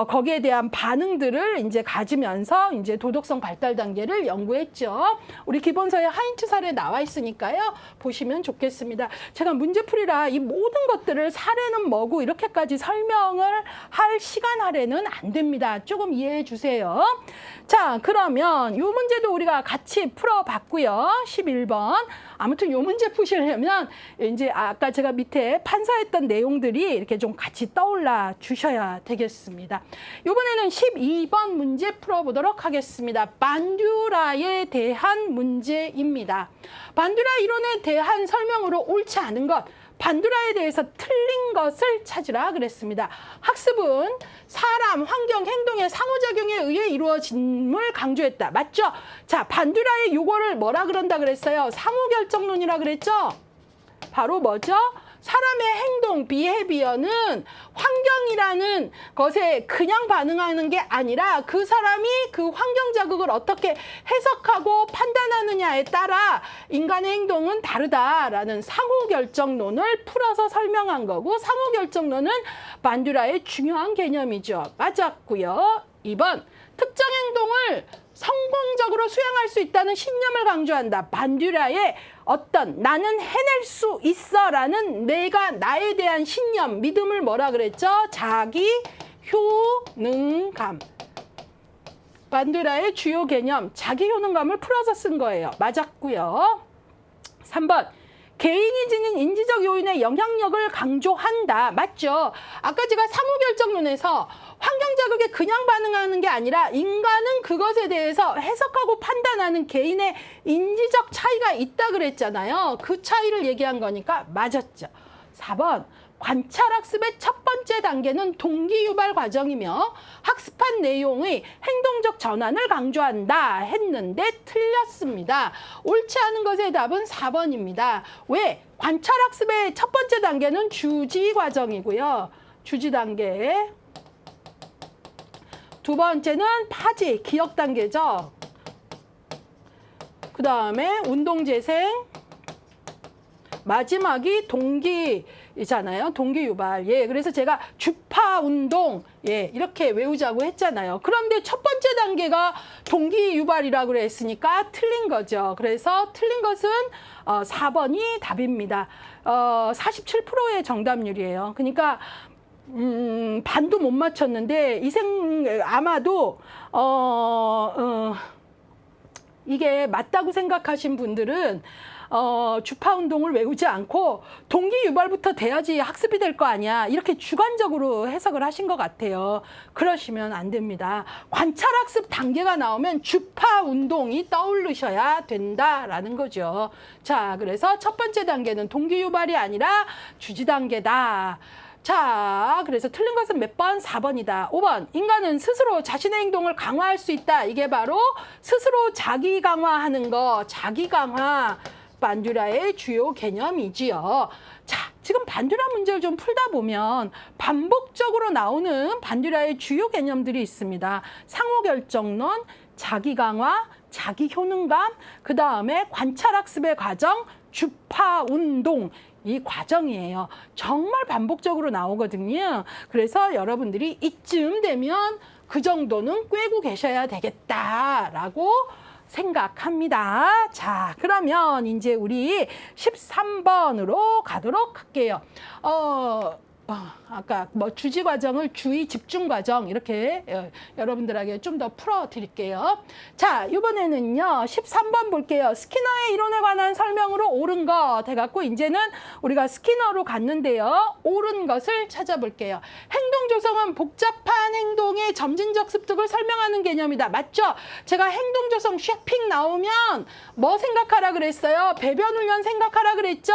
거기에 대한 반응들을 이제 가지면서 이제 도덕성 발달 단계를 연구했죠. 우리 기본서에 하인츠 사례 나와 있으니까요. 보시면 좋겠습니다. 제가 문제풀이라 이 모든 것들을 사례는 뭐고 이렇게까지 설명을 할 시간 할애는 안 됩니다. 조금 이해해 주세요. 자, 그러면 이 문제도 우리가 같이 풀어봤고요. 11번. 아무튼 이 문제 푸시려면 이제 아까 제가 밑에 판사했던 내용들이 이렇게 좀 같이 떠올라 주셔야 되겠습니다. 이번에는 12번 문제 풀어보도록 하겠습니다. 반듀라에 대한 문제입니다. 반듀라 이론에 대한 설명으로 옳지 않은 것, 반듀라에 대해서 틀린 것을 찾으라 그랬습니다. 학습은 사람, 환경, 행동의 상호작용에 의해 이루어짐을 강조했다. 맞죠? 자, 반듀라의 요거를 뭐라 그런다 그랬어요? 상호결정론이라 그랬죠? 바로 뭐죠? 사람의 행동, 비헤비어는 환경이라는 것에 그냥 반응하는 게 아니라 그 사람이 그 환경 자극을 어떻게 해석하고 판단하느냐에 따라 인간의 행동은 다르다라는 상호결정론을 풀어서 설명한 거고 상호결정론은 반듀라의 중요한 개념이죠. 맞았고요. 2번, 특정 행동을 성공적으로 수행할 수 있다는 신념을 강조한다. 반듀라의 어떤 나는 해낼 수 있어라는 나에 대한 신념, 믿음을 뭐라 그랬죠? 자기 효능감. 반듀라의 주요 개념, 자기 효능감을 풀어서 쓴 거예요. 맞았고요. 3번, 개인이 지닌 인지적 요인의 영향력을 강조한다. 맞죠? 아까 제가 상호결정론에서 환경 자극에 그냥 반응하는 게 아니라 인간은 그것에 대해서 해석하고 판단하는 개인의 인지적 차이가 있다 그랬잖아요. 그 차이를 얘기한 거니까 맞았죠. 4번. 관찰학습의 첫 번째 단계는 동기유발 과정이며 학습한 내용의 행동적 전환을 강조한다 했는데 틀렸습니다. 옳지 않은 것의 답은 4번입니다. 왜? 관찰학습의 첫 번째 단계는 주지 과정이고요. 주지 단계. 두 번째는 파지, 기억 단계죠. 그 다음에 운동재생. 마지막이 동기이잖아요. 동기유발. 예, 그래서 제가 주파 운동, 예, 이렇게 외우자고 했잖아요. 그런데 첫 번째 단계가 동기유발이라고 그랬으니까 틀린 거죠. 그래서 틀린 것은 4번이 답입니다. 47%의 정답률이에요. 그러니까 반도 못 맞췄는데 아마도 이게 맞다고 생각하신 분들은 주파 운동을 외우지 않고 동기 유발부터 돼야지 학습이 될 거 아니야. 이렇게 주관적으로 해석을 하신 것 같아요. 그러시면 안 됩니다. 관찰학습 단계가 나오면 주파 운동이 떠오르셔야 된다라는 거죠. 자, 그래서 첫 번째 단계는 동기 유발이 아니라 주지 단계다. 자, 그래서 틀린 것은 몇 번? 4번이다. 5번. 인간은 스스로 자신의 행동을 강화할 수 있다. 이게 바로 스스로 자기 강화하는 거, 자기 강화. 반듀라의 주요 개념이지요. 자, 지금 반듀라 문제를 좀 풀다 보면 반복적으로 나오는 반듀라의 주요 개념들이 있습니다. 상호결정론, 자기강화, 자기효능감, 그 다음에 관찰학습의 과정, 주파운동, 이 과정이에요. 정말 반복적으로 나오거든요. 그래서 여러분들이 이쯤 되면 그 정도는 꿰고 계셔야 되겠다라고 생각합니다. 자, 그러면 이제 우리 13번으로 가도록 할게요. 아까 뭐 주지 과정을 주의 집중 과정 이렇게 여러분들에게 좀 더 풀어 드릴게요. 자, 이번에는요 13번 볼게요. 스키너의 이론에 관한 설명으로 옳은 것 해갖고 이제는 우리가 스키너로 갔는데요. 옳은 것을 찾아볼게요. 행동 조성은 복잡한 행동의 점진적 습득을 설명하는 개념이다. 맞죠? 제가 행동 조성 쉐핑 나오면 뭐 생각하라 그랬어요? 배변 훈련 생각하라 그랬죠?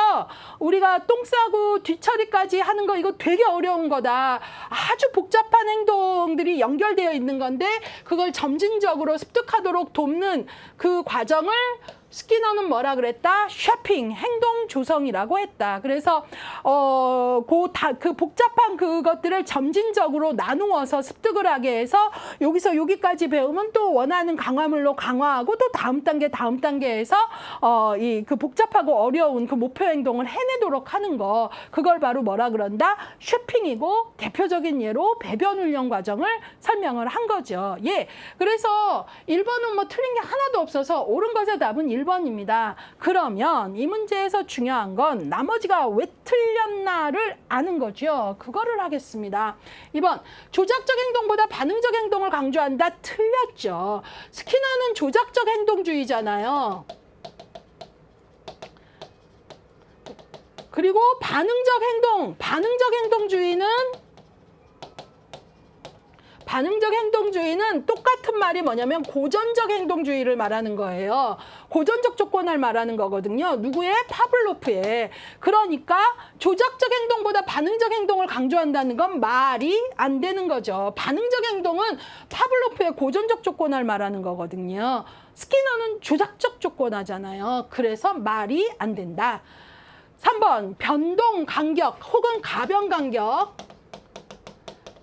우리가 똥 싸고 뒤처리까지 하는 거 이거 되게 어려운 거다. 아주 복잡한 행동들이 연결되어 있는 건데 그걸 점진적으로 습득하도록 돕는 그 과정을 스키너는 뭐라 그랬다? 쉐핑, 행동 조성이라고 했다. 그래서 그 복잡한 그것들을 점진적으로 나누어서 습득을 하게 해서 여기서 여기까지 배우면 또 원하는 강화물로 강화하고 또 다음 단계에서 이 그 복잡하고 어려운 그 목표 행동을 해내도록 하는 거. 그걸 바로 뭐라 그런다? 쉐핑이고 대표적인 예로 배변 훈련 과정을 설명을 한 거죠. 예. 그래서 1번은 뭐 틀린 게 하나도 없어서 옳은 것의 답은 1번입니다. 그러면 이 문제에서 중요한 건 나머지가 왜 틀렸나를 아는 거죠. 그거를 하겠습니다. 2번, 조작적 행동보다 반응적 행동을 강조한다. 틀렸죠. 스키너는 조작적 행동주의잖아요. 그리고 반응적 행동주의는 똑같은 말이 뭐냐면 고전적 행동주의를 말하는 거예요. 고전적 조건을 말하는 거거든요. 누구의? 파블로프의. 그러니까 조작적 행동보다 반응적 행동을 강조한다는 건 말이 안 되는 거죠. 반응적 행동은 파블로프의 고전적 조건을 말하는 거거든요. 스키너는 조작적 조건하잖아요. 그래서 말이 안 된다. 3번, 변동 간격 혹은 가변 간격.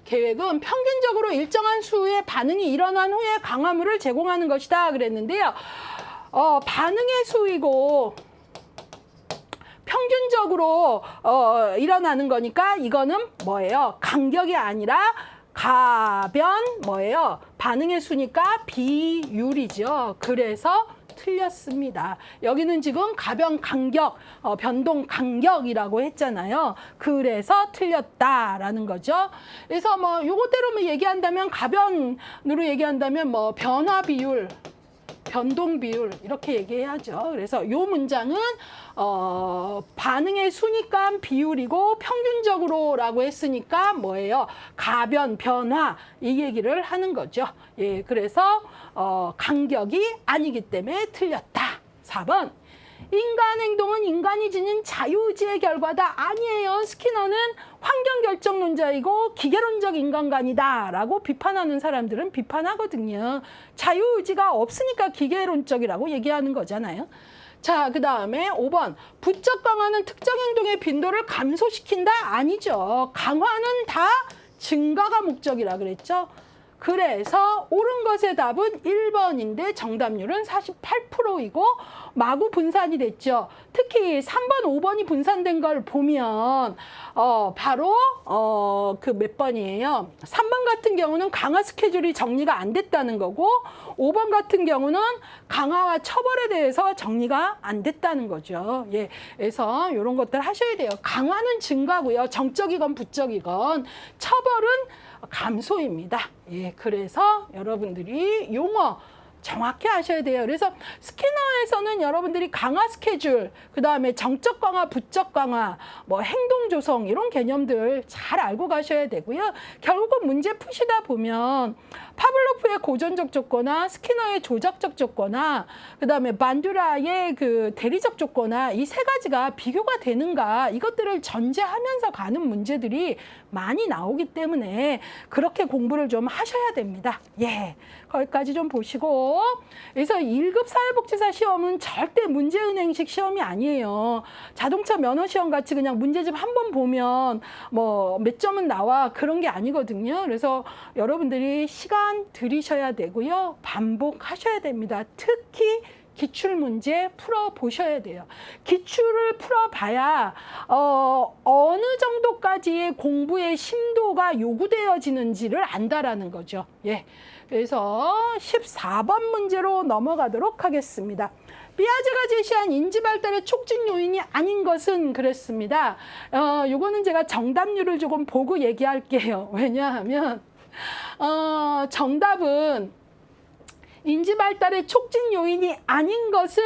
계획은 평균적으로 일정한 수의 반응이 일어난 후에 강화물을 제공하는 것이다 그랬는데요. 반응의 수이고 평균적으로 일어나는 거니까 이거는 뭐예요? 간격이 아니라 가변 뭐예요? 반응의 수니까 비율이죠. 그래서 틀렸습니다. 여기는 지금 가변 간격, 변동 간격이라고 했잖아요. 그래서 틀렸다라는 거죠. 그래서 뭐 요거대로 얘기한다면 가변으로 얘기한다면 뭐 변화 비율 변동 비율 이렇게 얘기해야죠. 그래서 요 문장은 반응의 순위감 비율이고 평균적으로라고 했으니까 뭐예요? 가변, 변화 이 얘기를 하는 거죠. 예, 그래서 간격이 아니기 때문에 틀렸다. 4번. 인간 행동은 인간이 지닌 자유의지의 결과다. 아니에요. 스키너는 환경결정론자이고 기계론적 인간관이다 라고 비판하는 사람들은 비판하거든요. 자유의지가 없으니까 기계론적이라고 얘기하는 거잖아요. 자, 그 다음에 5번. 부적 강화는 특정 행동의 빈도를 감소시킨다? 아니죠. 강화는 다 증가가 목적이라 그랬죠. 그래서 옳은 것의 답은 1번인데 정답률은 48%이고 마구 분산이 됐죠. 특히 3번, 5번이 분산된 걸 보면 바로 그 몇 번이에요. 3번 같은 경우는 강화 스케줄이 정리가 안 됐다는 거고 5번 같은 경우는 강화와 처벌에 대해서 정리가 안 됐다는 거죠. 예, 그래서 이런 것들 하셔야 돼요. 강화는 증가고요. 정적이건 부적이건 처벌은 감소입니다. 예, 그래서 여러분들이 용어 정확히 하셔야 돼요. 그래서 스키너에서는 여러분들이 강화 스케줄, 그 다음에 정적 강화, 부적 강화, 뭐 행동 조성 이런 개념들 잘 알고 가셔야 되고요. 결국은 문제 푸시다 보면 파블로프의 고전적 조건화, 스키너의 조작적 조건화, 그 다음에 반듀라의 그 대리적 조건화 이 세 가지가 비교가 되는가 이것들을 전제하면서 가는 문제들이 많이 나오기 때문에 그렇게 공부를 좀 하셔야 됩니다. 예, 거기까지 좀 보시고 그래서 1급 사회복지사 시험은 절대 문제은행식 시험이 아니에요. 자동차 면허시험 같이 그냥 문제집 한 번 보면 뭐 몇 점은 나와 그런 게 아니거든요. 그래서 여러분들이 시간 들이셔야 되고요. 반복하셔야 됩니다. 특히 기출문제 풀어보셔야 돼요. 기출을 풀어봐야 어느 정도까지의 공부의 심도가 요구되어지는지를 안다라는 거죠. 예, 그래서 14번 문제로 넘어가도록 하겠습니다. 피아제가 제시한 인지발달의 촉진 요인이 아닌 것은 그랬습니다. 요거는 제가 정답률을 조금 보고 얘기할게요. 왜냐하면 정답은 인지발달의 촉진 요인이 아닌 것은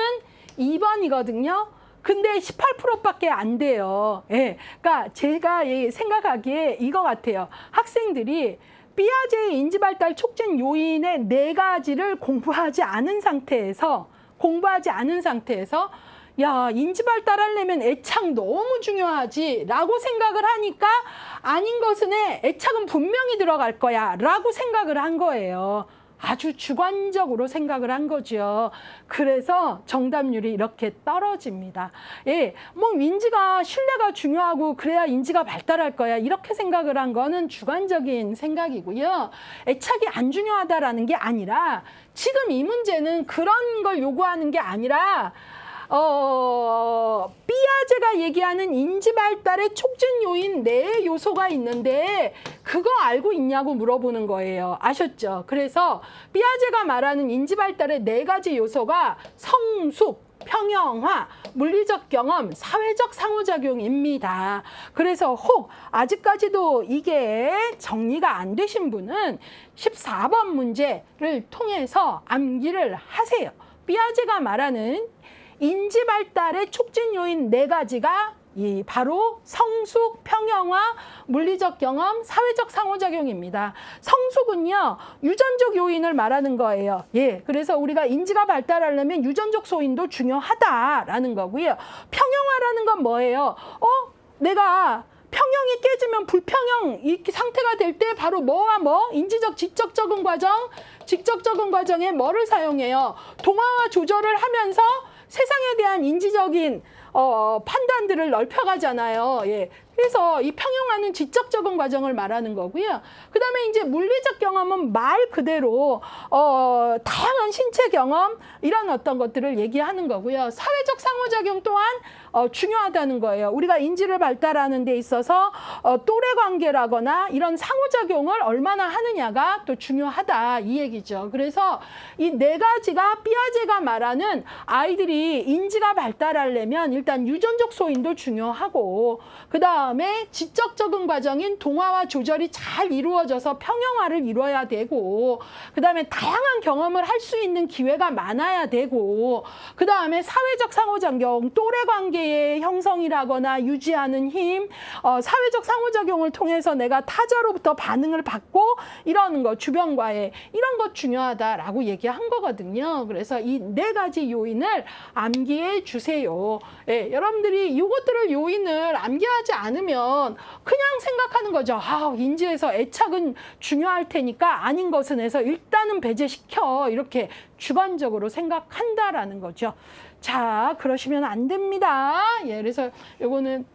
2번이거든요. 근데 18%밖에 안 돼요. 예, 그러니까 제가 생각하기에 이거 같아요. 학생들이 피아제의 인지발달 촉진 요인의 4가지를 공부하지 않은 상태에서 야, 인지발달 하려면 애착 너무 중요하지 라고 생각을 하니까 아닌 것은 애착은 분명히 들어갈 거야 라고 생각을 한 거예요. 아주 주관적으로 생각을 한 거죠. 그래서 정답률이 이렇게 떨어집니다. 예, 뭐 인지가 신뢰가 중요하고 그래야 인지가 발달할 거야 이렇게 생각을 한 거는 주관적인 생각이고요. 애착이 안 중요하다라는 게 아니라 지금 이 문제는 그런 걸 요구하는 게 아니라 피아제가 얘기하는 인지발달의 촉진 요인 4 요소가 있는데 그거 알고 있냐고 물어보는 거예요. 아셨죠? 그래서 피아제가 말하는 인지발달의 4가지 요소가 성숙, 평형화, 물리적 경험, 사회적 상호작용입니다. 그래서 혹 아직까지도 이게 정리가 안 되신 분은 14번 문제를 통해서 암기를 하세요. 피아제가 말하는 인지발달의 촉진 요인 4가지가 바로 성숙, 평형화, 물리적 경험, 사회적 상호작용입니다. 성숙은요, 유전적 요인을 말하는 거예요. 예, 그래서 우리가 인지가 발달하려면 유전적 소인도 중요하다라는 거고요. 평형화라는 건 뭐예요? 내가 평형이 깨지면 불평형 이 상태가 될 때 바로 뭐와 뭐? 인지적 지적 적응 과정, 직접 적응 과정에 뭐를 사용해요? 동화와 조절을 하면서 세상에 대한 인지적인 판단들을 넓혀가잖아요. 예. 그래서 이 평형화는 지적 적응 과정을 말하는 거고요. 그 다음에 이제 물리적 경험은 말 그대로 다양한 신체 경험 이런 어떤 것들을 얘기하는 거고요. 사회적 상호작용 또한 중요하다는 거예요. 우리가 인지를 발달하는 데 있어서 또래 관계라거나 이런 상호작용을 얼마나 하느냐가 또 중요하다 이 얘기죠. 그래서 이 네 가지가 삐아제가 말하는 아이들이 인지가 발달하려면 일단 유전적 소인도 중요하고 그 다음에 지적 적응 과정인 동화와 조절이 잘 이루어져서 평형화를 이뤄야 되고 그 다음에 다양한 경험을 할 수 있는 기회가 많아야 되고 그 다음에 사회적 상호작용, 또래 관계의 형성이라거나 유지하는 힘, 사회적 상호작용을 통해서 내가 타자로부터 반응을 받고 이러는 것, 주변과의 이런 것 중요하다라고 얘기한 거거든요. 그래서 이 네 가지 요인을 암기해 주세요. 예, 여러분들이 이것들을 요인을 암기하지 않으면 그냥 생각하는 거죠. 인지에서 애착은 중요할 테니까 아닌 것은 해서 일단은 배제시켜 이렇게 주관적으로 생각한다라는 거죠. 자, 그러시면 안 됩니다. 예, 그래서 요거는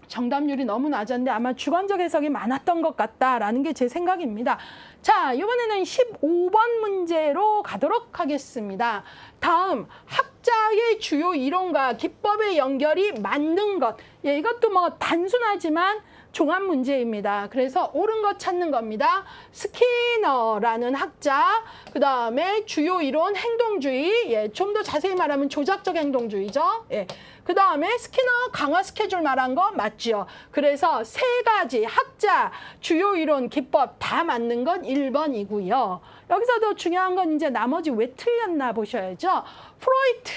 정답률이 너무 낮았는데 아마 주관적 해석이 많았던 것 같다라는 게 제 생각입니다. 자, 이번에는 15번 문제로 가도록 하겠습니다. 다음, 학자의 주요 이론과 기법의 연결이 맞는 것. 예, 이것도 뭐 단순하지만 종합 문제입니다. 그래서 옳은 것 찾는 겁니다. 스키너라는 학자, 그 다음에 주요 이론 행동주의, 예, 좀 더 자세히 말하면 조작적 행동주의죠. 예. 그 다음에 스키너 강화 스케줄 말한 거 맞죠? 그래서 세 가지 학자, 주요 이론, 기법 다 맞는 건 1번이고요. 여기서도 중요한 건 이제 나머지 왜 틀렸나 보셔야죠. 프로이트,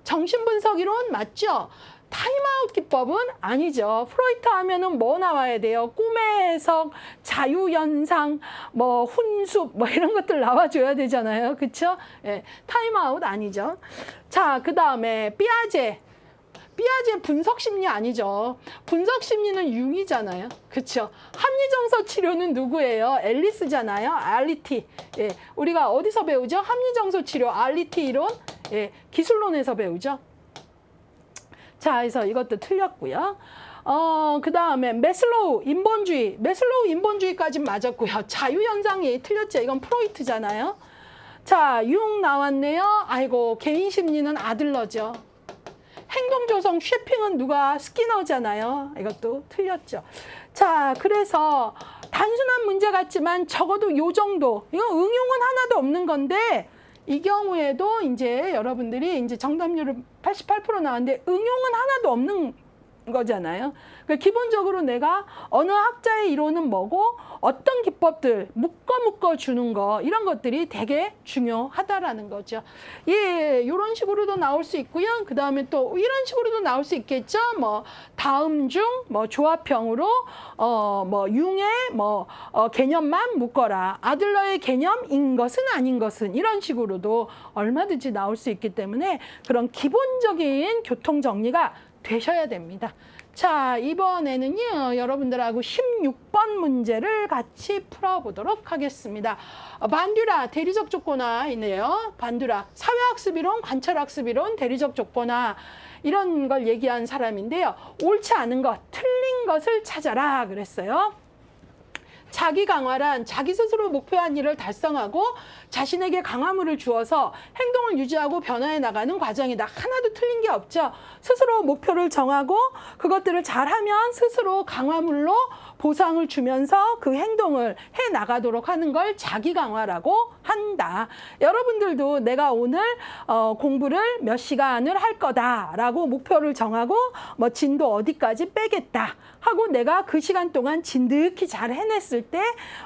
정신분석 이론 맞죠? 타임아웃 기법은 아니죠. 프로이트 하면은 뭐 나와야 돼요? 꿈의 해석, 자유현상, 뭐 훈수, 뭐 이런 것들 나와줘야 되잖아요. 그쵸? 예, 타임아웃 아니죠. 자, 그 다음에 삐아제. 삐아제 분석심리 아니죠. 분석심리는 융이잖아요. 그쵸? 합리정서 치료는 누구예요? 앨리스잖아요. 알리티. 예, 우리가 어디서 배우죠? 합리정서 치료, 알리티 이론. 예, 기술론에서 배우죠. 자, 그래서 이것도 틀렸고요. 그 다음에 메슬로우 인본주의. 메슬로우 인본주의까지 맞았고요. 자유현상이 틀렸죠. 이건 프로이트잖아요. 자, 융 나왔네요. 아이고, 개인심리는 아들러죠. 행동조성 쉐핑은 누가? 스키너잖아요. 이것도 틀렸죠. 자, 그래서 단순한 문제 같지만 적어도 요 정도. 이거 응용은 하나도 없는 건데 이 경우에도 이제 여러분들이 이제 정답률은 88% 나왔는데 응용은 하나도 없는 거잖아요. 그러니까 기본적으로 내가 어느 학자의 이론은 뭐고 어떤 기법들 묶어 주는 거 이런 것들이 되게 중요하다라는 거죠. 예, 이런 식으로도 나올 수 있고요. 그 다음에 또 이런 식으로도 나올 수 있겠죠. 뭐 다음 중 뭐 조합형으로 뭐 융의 뭐 개념만 묶어라. 아들러의 개념인 것은 아닌 것은 이런 식으로도 얼마든지 나올 수 있기 때문에 그런 기본적인 교통 정리가 되셔야 됩니다. 자, 이번에는요, 여러분들하고 16번 문제를 같이 풀어보도록 하겠습니다. 반듀라, 대리적 조건화이네요. 반듀라, 사회학습이론, 관찰학습이론, 대리적 조건화. 이런 걸 얘기한 사람인데요. 옳지 않은 것, 틀린 것을 찾아라 그랬어요. 자기 강화란 자기 스스로 목표한 일을 달성하고 자신에게 강화물을 주어서 행동을 유지하고 변화해 나가는 과정이다. 하나도 틀린 게 없죠. 스스로 목표를 정하고 그것들을 잘하면 스스로 강화물로 보상을 주면서 그 행동을 해 나가도록 하는 걸 자기 강화라고 한다. 여러분들도 내가 오늘 공부를 몇 시간을 할 거다라고 목표를 정하고 뭐 진도 어디까지 빼겠다 하고 내가 그 시간 동안 진득히 잘 해냈을 때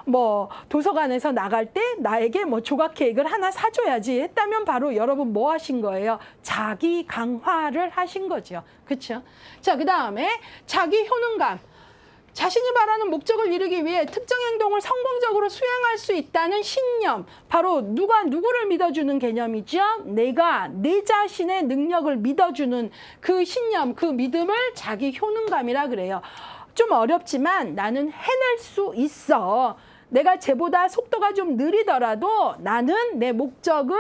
뭐 도서관에서 나갈 때 나에게 뭐 조각 케이크를 하나 사줘야지 했다면 바로 여러분 뭐 하신 거예요? 자기 강화를 하신 거죠. 그렇죠? 자, 그 다음에 자기 효능감. 자신이 바라는 목적을 이루기 위해 특정 행동을 성공적으로 수행할 수 있다는 신념. 바로 누가 누구를 믿어주는 개념이죠. 내가 내 자신의 능력을 믿어주는 그 신념, 그 믿음을 자기 효능감이라 그래요. 좀 어렵지만 나는 해낼 수 있어. 내가 쟤보다 속도가 좀 느리더라도 나는 내 목적을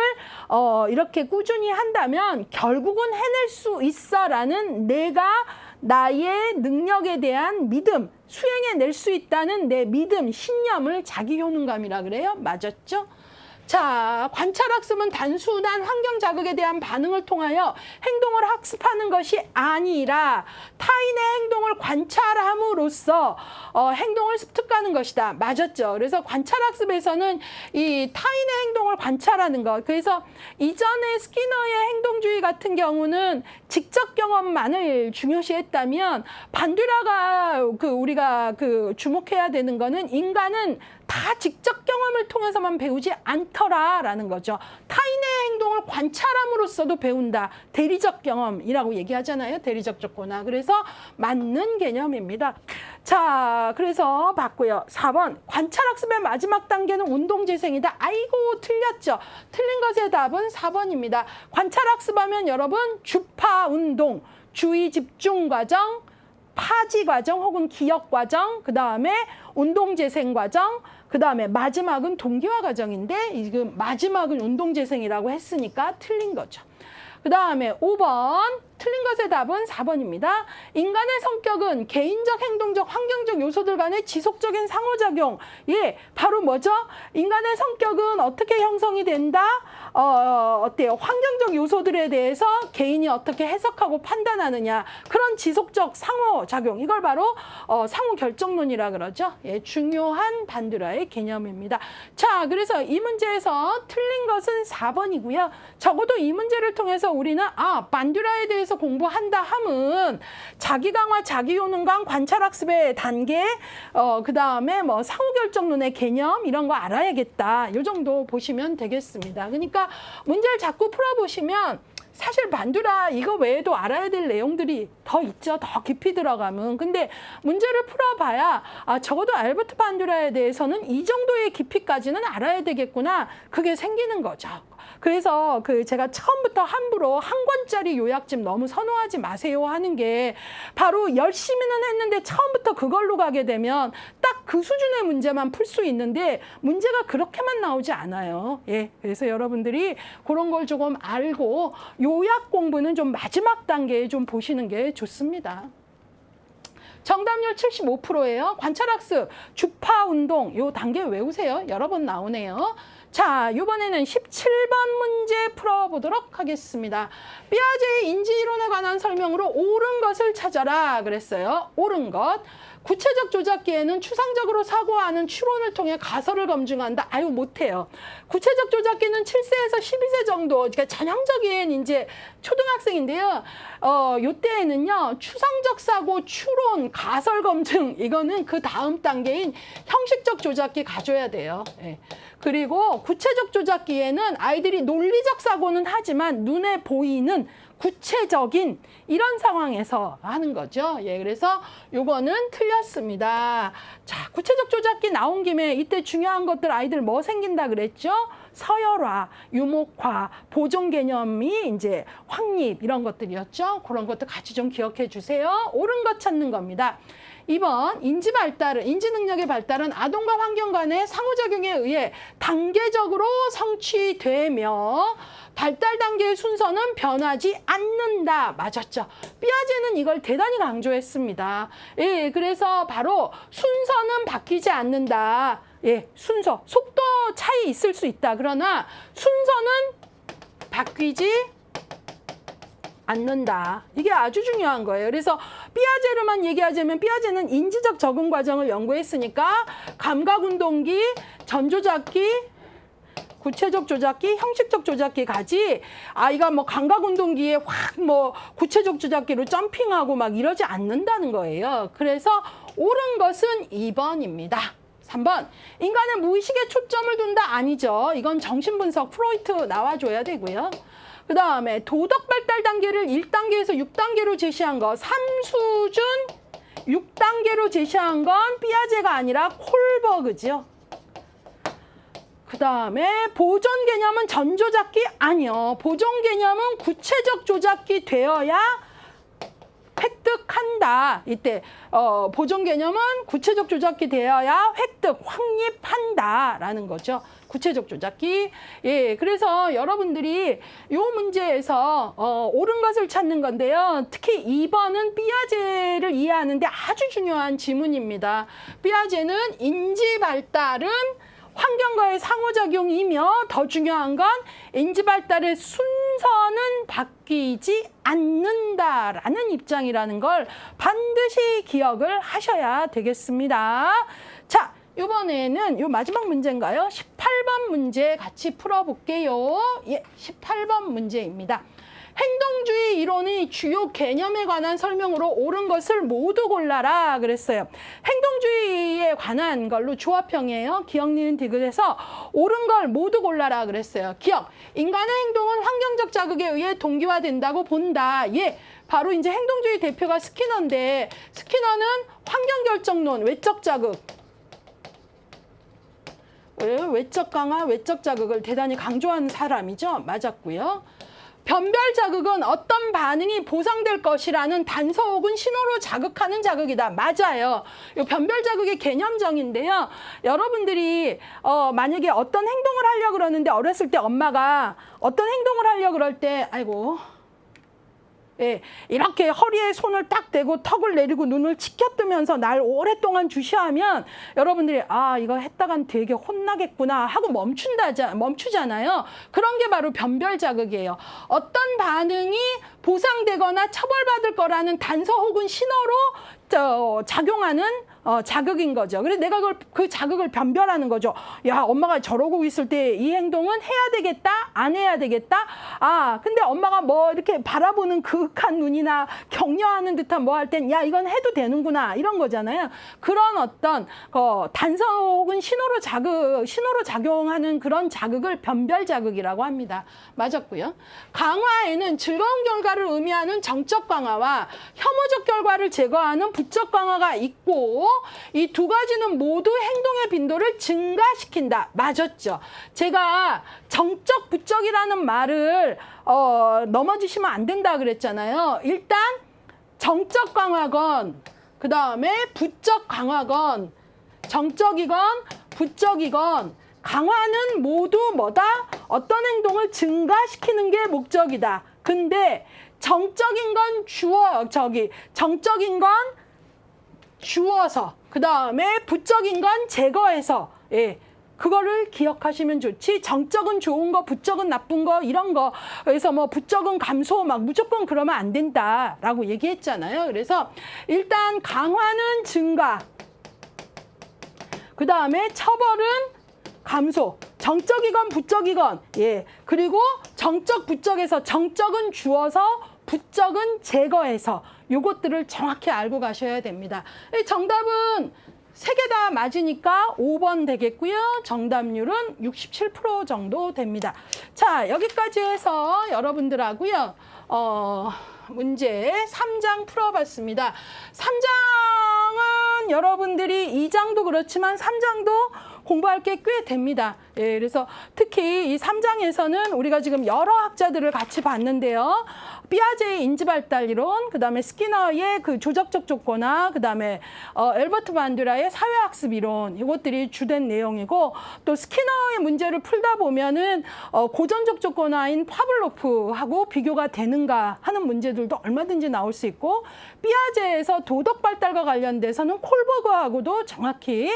이렇게 꾸준히 한다면 결국은 해낼 수 있어라는 내가 나의 능력에 대한 믿음, 수행해낼 수 있다는 내 믿음, 신념을 자기 효능감이라 그래요. 맞았죠? 자, 관찰학습은 단순한 환경 자극에 대한 반응을 통하여 행동을 학습하는 것이 아니라 타인의 행동을 관찰함으로써 행동을 습득하는 것이다. 맞았죠? 그래서 관찰학습에서는 이 타인의 행동을 관찰하는 것. 그래서 이전에 스키너의 행동주의 같은 경우는 직접 경험만을 중요시했다면 반듀라가 우리가 주목해야 되는 거는 인간은 다 직접 경험을 통해서만 배우지 않더라라는 거죠. 타인의 행동을 관찰함으로써도 배운다. 대리적 경험이라고 얘기하잖아요. 대리적 조건화. 그래서 맞는 개념입니다. 자, 그래서 봤고요. 4번 관찰학습의 마지막 단계는 운동재생이다. 아이고 틀렸죠. 틀린 것의 답은 4번입니다. 관찰학습하면 여러분 주파 운동, 주의 집중 과정, 파지 과정 혹은 기억 과정, 그 다음에 운동재생 과정, 그 다음에 마지막은 동기화 과정인데 지금 마지막은 운동재생이라고 했으니까 틀린 거죠. 그 다음에 5번 틀린 것의 답은 4번입니다. 인간의 성격은 개인적, 행동적, 환경적 요소들 간의 지속적인 상호작용. 예, 바로 뭐죠? 인간의 성격은 어떻게 형성이 된다? 어때요? 환경적 요소들에 대해서 개인이 어떻게 해석하고 판단하느냐. 그런 지속적 상호작용. 이걸 바로 상호결정론이라 그러죠. 예, 중요한 반듀라의 개념입니다. 자, 그래서 이 문제에서 틀린 것은 4번이고요. 적어도 이 문제를 통해서 우리는 반듀라에 대해서 공부한다 함은 자기 강화, 자기 효능감, 관찰학습의 단계, 그 다음에 뭐 상호결정론의 개념 이런 거 알아야겠다. 이 정도 보시면 되겠습니다. 그러니까 문제를 자꾸 풀어보시면 사실 반듀라 이거 외에도 알아야 될 내용들이 더 있죠. 더 깊이 들어가면. 근데 문제를 풀어봐야 적어도 알버트 반듀라에 대해서는 이 정도의 깊이까지는 알아야 되겠구나. 그게 생기는 거죠. 그래서 제가 처음부터 함부로 한 권짜리 요약집 너무 선호하지 마세요 하는 게 바로 열심히는 했는데 처음부터 그걸로 가게 되면 딱 그 수준의 문제만 풀 수 있는데 문제가 그렇게만 나오지 않아요. 예, 그래서 여러분들이 그런 걸 조금 알고 요약 공부는 좀 마지막 단계에 좀 보시는 게 좋습니다. 정답률 75%예요. 관찰학습, 주파 운동 요 단계 외우세요. 여러 번 나오네요. 자, 이번에는 17번 문제 풀어보도록 하겠습니다. 피아제의 인지이론에 관한 설명으로 옳은 것을 찾아라 그랬어요. 옳은 것. 구체적 조작기에는 추상적으로 사고하는 추론을 통해 가설을 검증한다. 아유, 못해요. 구체적 조작기는 7세에서 12세 정도, 그러니까 전형적인 이제 초등학생인데요. 요때에는요, 추상적 사고, 추론, 가설 검증, 이거는 그 다음 단계인 형식적 조작기 가져야 돼요. 예. 그리고 구체적 조작기에는 아이들이 논리적 사고는 하지만 눈에 보이는 구체적인 이런 상황에서 하는 거죠. 예, 그래서 요거는 틀렸습니다. 자, 구체적 조작기 나온 김에 이때 중요한 것들 아이들 뭐 생긴다 그랬죠? 서열화, 유목화, 보존 개념이 이제 확립 이런 것들이었죠. 그런 것도 같이 좀 기억해 주세요. 옳은 것 찾는 겁니다. 2번 인지 능력의 발달은 아동과 환경 간의 상호작용에 의해 단계적으로 성취되며 발달 단계의 순서는 변하지 않는다. 맞았죠? 피아제는 이걸 대단히 강조했습니다. 예, 그래서 바로 순서는 바뀌지 않는다. 예, 순서, 속도 차이 있을 수 있다. 그러나 순서는 바뀌지 않는다. 이게 아주 중요한 거예요. 그래서 피아제로만 얘기하자면 피아제는 인지적 적응 과정을 연구했으니까 감각운동기, 전조작기, 구체적 조작기, 형식적 조작기까지 아이가 뭐 감각운동기에 확 뭐 구체적 조작기로 점핑하고 막 이러지 않는다는 거예요. 그래서 옳은 것은 2번입니다. 3번, 인간의 무의식에 초점을 둔다 아니죠. 이건 정신분석 프로이트 나와줘야 되고요. 그 다음에 도덕 발달 단계를 1단계에서 6단계로 제시한 거, 3수준 6단계로 제시한 건 피아제가 아니라 콜버그죠. 그 다음에 보존 개념은 전조작기 아니요. 보존 개념은 구체적 조작기 되어야 획득한다. 이때 보존 개념은 구체적 조작기 되어야 획득, 확립한다라는 거죠. 구체적 조작기. 예, 그래서 여러분들이 이 문제에서 옳은 것을 찾는 건데요. 특히 2번은 피아제를 이해하는데 아주 중요한 지문입니다. 피아제는 인지 발달은 환경과의 상호작용이며 더 중요한 건 인지 발달의 순서는 바뀌지 않는다라는 입장이라는 걸 반드시 기억을 하셔야 되겠습니다. 자, 이번에는 요 마지막 문제인가요? 18번 문제 같이 풀어볼게요. 예, 18번 문제입니다. 행동주의 이론의 주요 개념에 관한 설명으로 옳은 것을 모두 골라라 그랬어요. 행동주의에 관한 걸로 조합형이에요. 기억, 니은, 디귿에서 옳은 걸 모두 골라라 그랬어요. 기억, 인간의 행동은 환경적 자극에 의해 동기화된다고 본다. 예, 바로 이제 행동주의 대표가 스키너인데 스키너는 환경결정론, 외적 자극, 외적 강화, 외적 자극을 대단히 강조하는 사람이죠. 맞았고요. 변별 자극은 어떤 반응이 보상될 것이라는 단서 혹은 신호로 자극하는 자극이다. 맞아요. 이 변별 자극의 개념정인데요. 여러분들이 만약에 어떤 행동을 하려고 그러는데 어렸을 때 엄마가 어떤 행동을 하려고 그럴 때 아이고 예, 이렇게 허리에 손을 딱 대고 턱을 내리고 눈을 치켜뜨면서 날 오랫동안 주시하면 여러분들이 아 이거 했다간 되게 혼나겠구나 하고 멈추잖아요. 그런 게 바로 변별 자극이에요. 어떤 반응이 보상되거나 처벌받을 거라는 단서 혹은 신호로 작용하는 자극인 거죠. 그래서 내가 그 자극을 변별하는 거죠. 야, 엄마가 저러고 있을 때 이 행동은 해야 되겠다, 안 해야 되겠다. 아, 근데 엄마가 뭐 이렇게 바라보는 그윽한 눈이나 격려하는 듯한 뭐 할 땐 야, 이건 해도 되는구나 이런 거잖아요. 그런 어떤 단서 혹은 신호로 작용하는 그런 자극을 변별 자극이라고 합니다. 맞았고요. 강화에는 즐거운 결과를 의미하는 정적 강화와 혐오적 결과를 제거하는 부적 강화가 있고 이 두 가지는 모두 행동의 빈도를 증가시킨다. 맞았죠. 제가 정적, 부적이라는 말을 넘어지시면 안 된다 그랬잖아요. 일단 정적 강화건, 그 다음에 부적 강화건, 정적이건 부적이건 강화는 모두 뭐다? 어떤 행동을 증가시키는 게 목적이다. 근데 정적인 건 정적인 건 주어서 그 다음에 부적인 건 제거해서 예, 그거를 기억하시면 좋지. 정적은 좋은 거, 부적은 나쁜 거 이런 거. 그래서 뭐 부적은 감소 막 무조건 그러면 안 된다라고 얘기했잖아요. 그래서 일단 강화는 증가, 그 다음에 처벌은 감소. 정적이건 부적이건 예, 그리고 정적 부적에서 정적은 주어서 부적은 제거해서 요것들을 정확히 알고 가셔야 됩니다. 정답은 3개 다 맞으니까 5번 되겠고요. 정답률은 67% 정도 됩니다. 자, 여기까지 해서 여러분들하고요. 문제 3장 풀어봤습니다. 3장은 여러분들이 2장도 그렇지만 3장도 공부할 게 꽤 됩니다. 예, 그래서 특히 이 3장에서는 우리가 지금 여러 학자들을 같이 봤는데요. 피아제의 인지발달 이론, 그 다음에 스키너의 그 조적적 조건화, 그 다음에 엘버트 반듀라의 사회학습 이론, 이것들이 주된 내용이고, 또 스키너의 문제를 풀다 보면은 고전적 조건화인 파블로프하고 비교가 되는가 하는 문제들도 얼마든지 나올 수 있고, 피아제에서 도덕 발달과 관련돼서는 콜버그하고도 정확히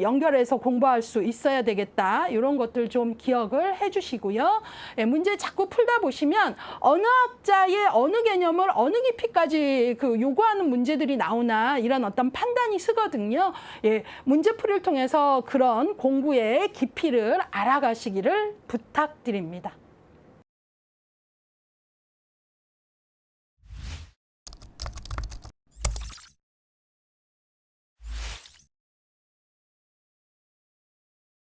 연결해서 공부할 수 있어야 되겠다. 이런 것들 좀 기억을 해주시고요. 예, 문제 자꾸 풀다 보시면 어느 학자의 어느 개념을 어느 깊이까지 요구하는 문제들이 나오나 이런 어떤 판단이 서거든요. 예, 문제풀이를 통해서 그런 공부의 깊이를 알아가시기를 부탁드립니다.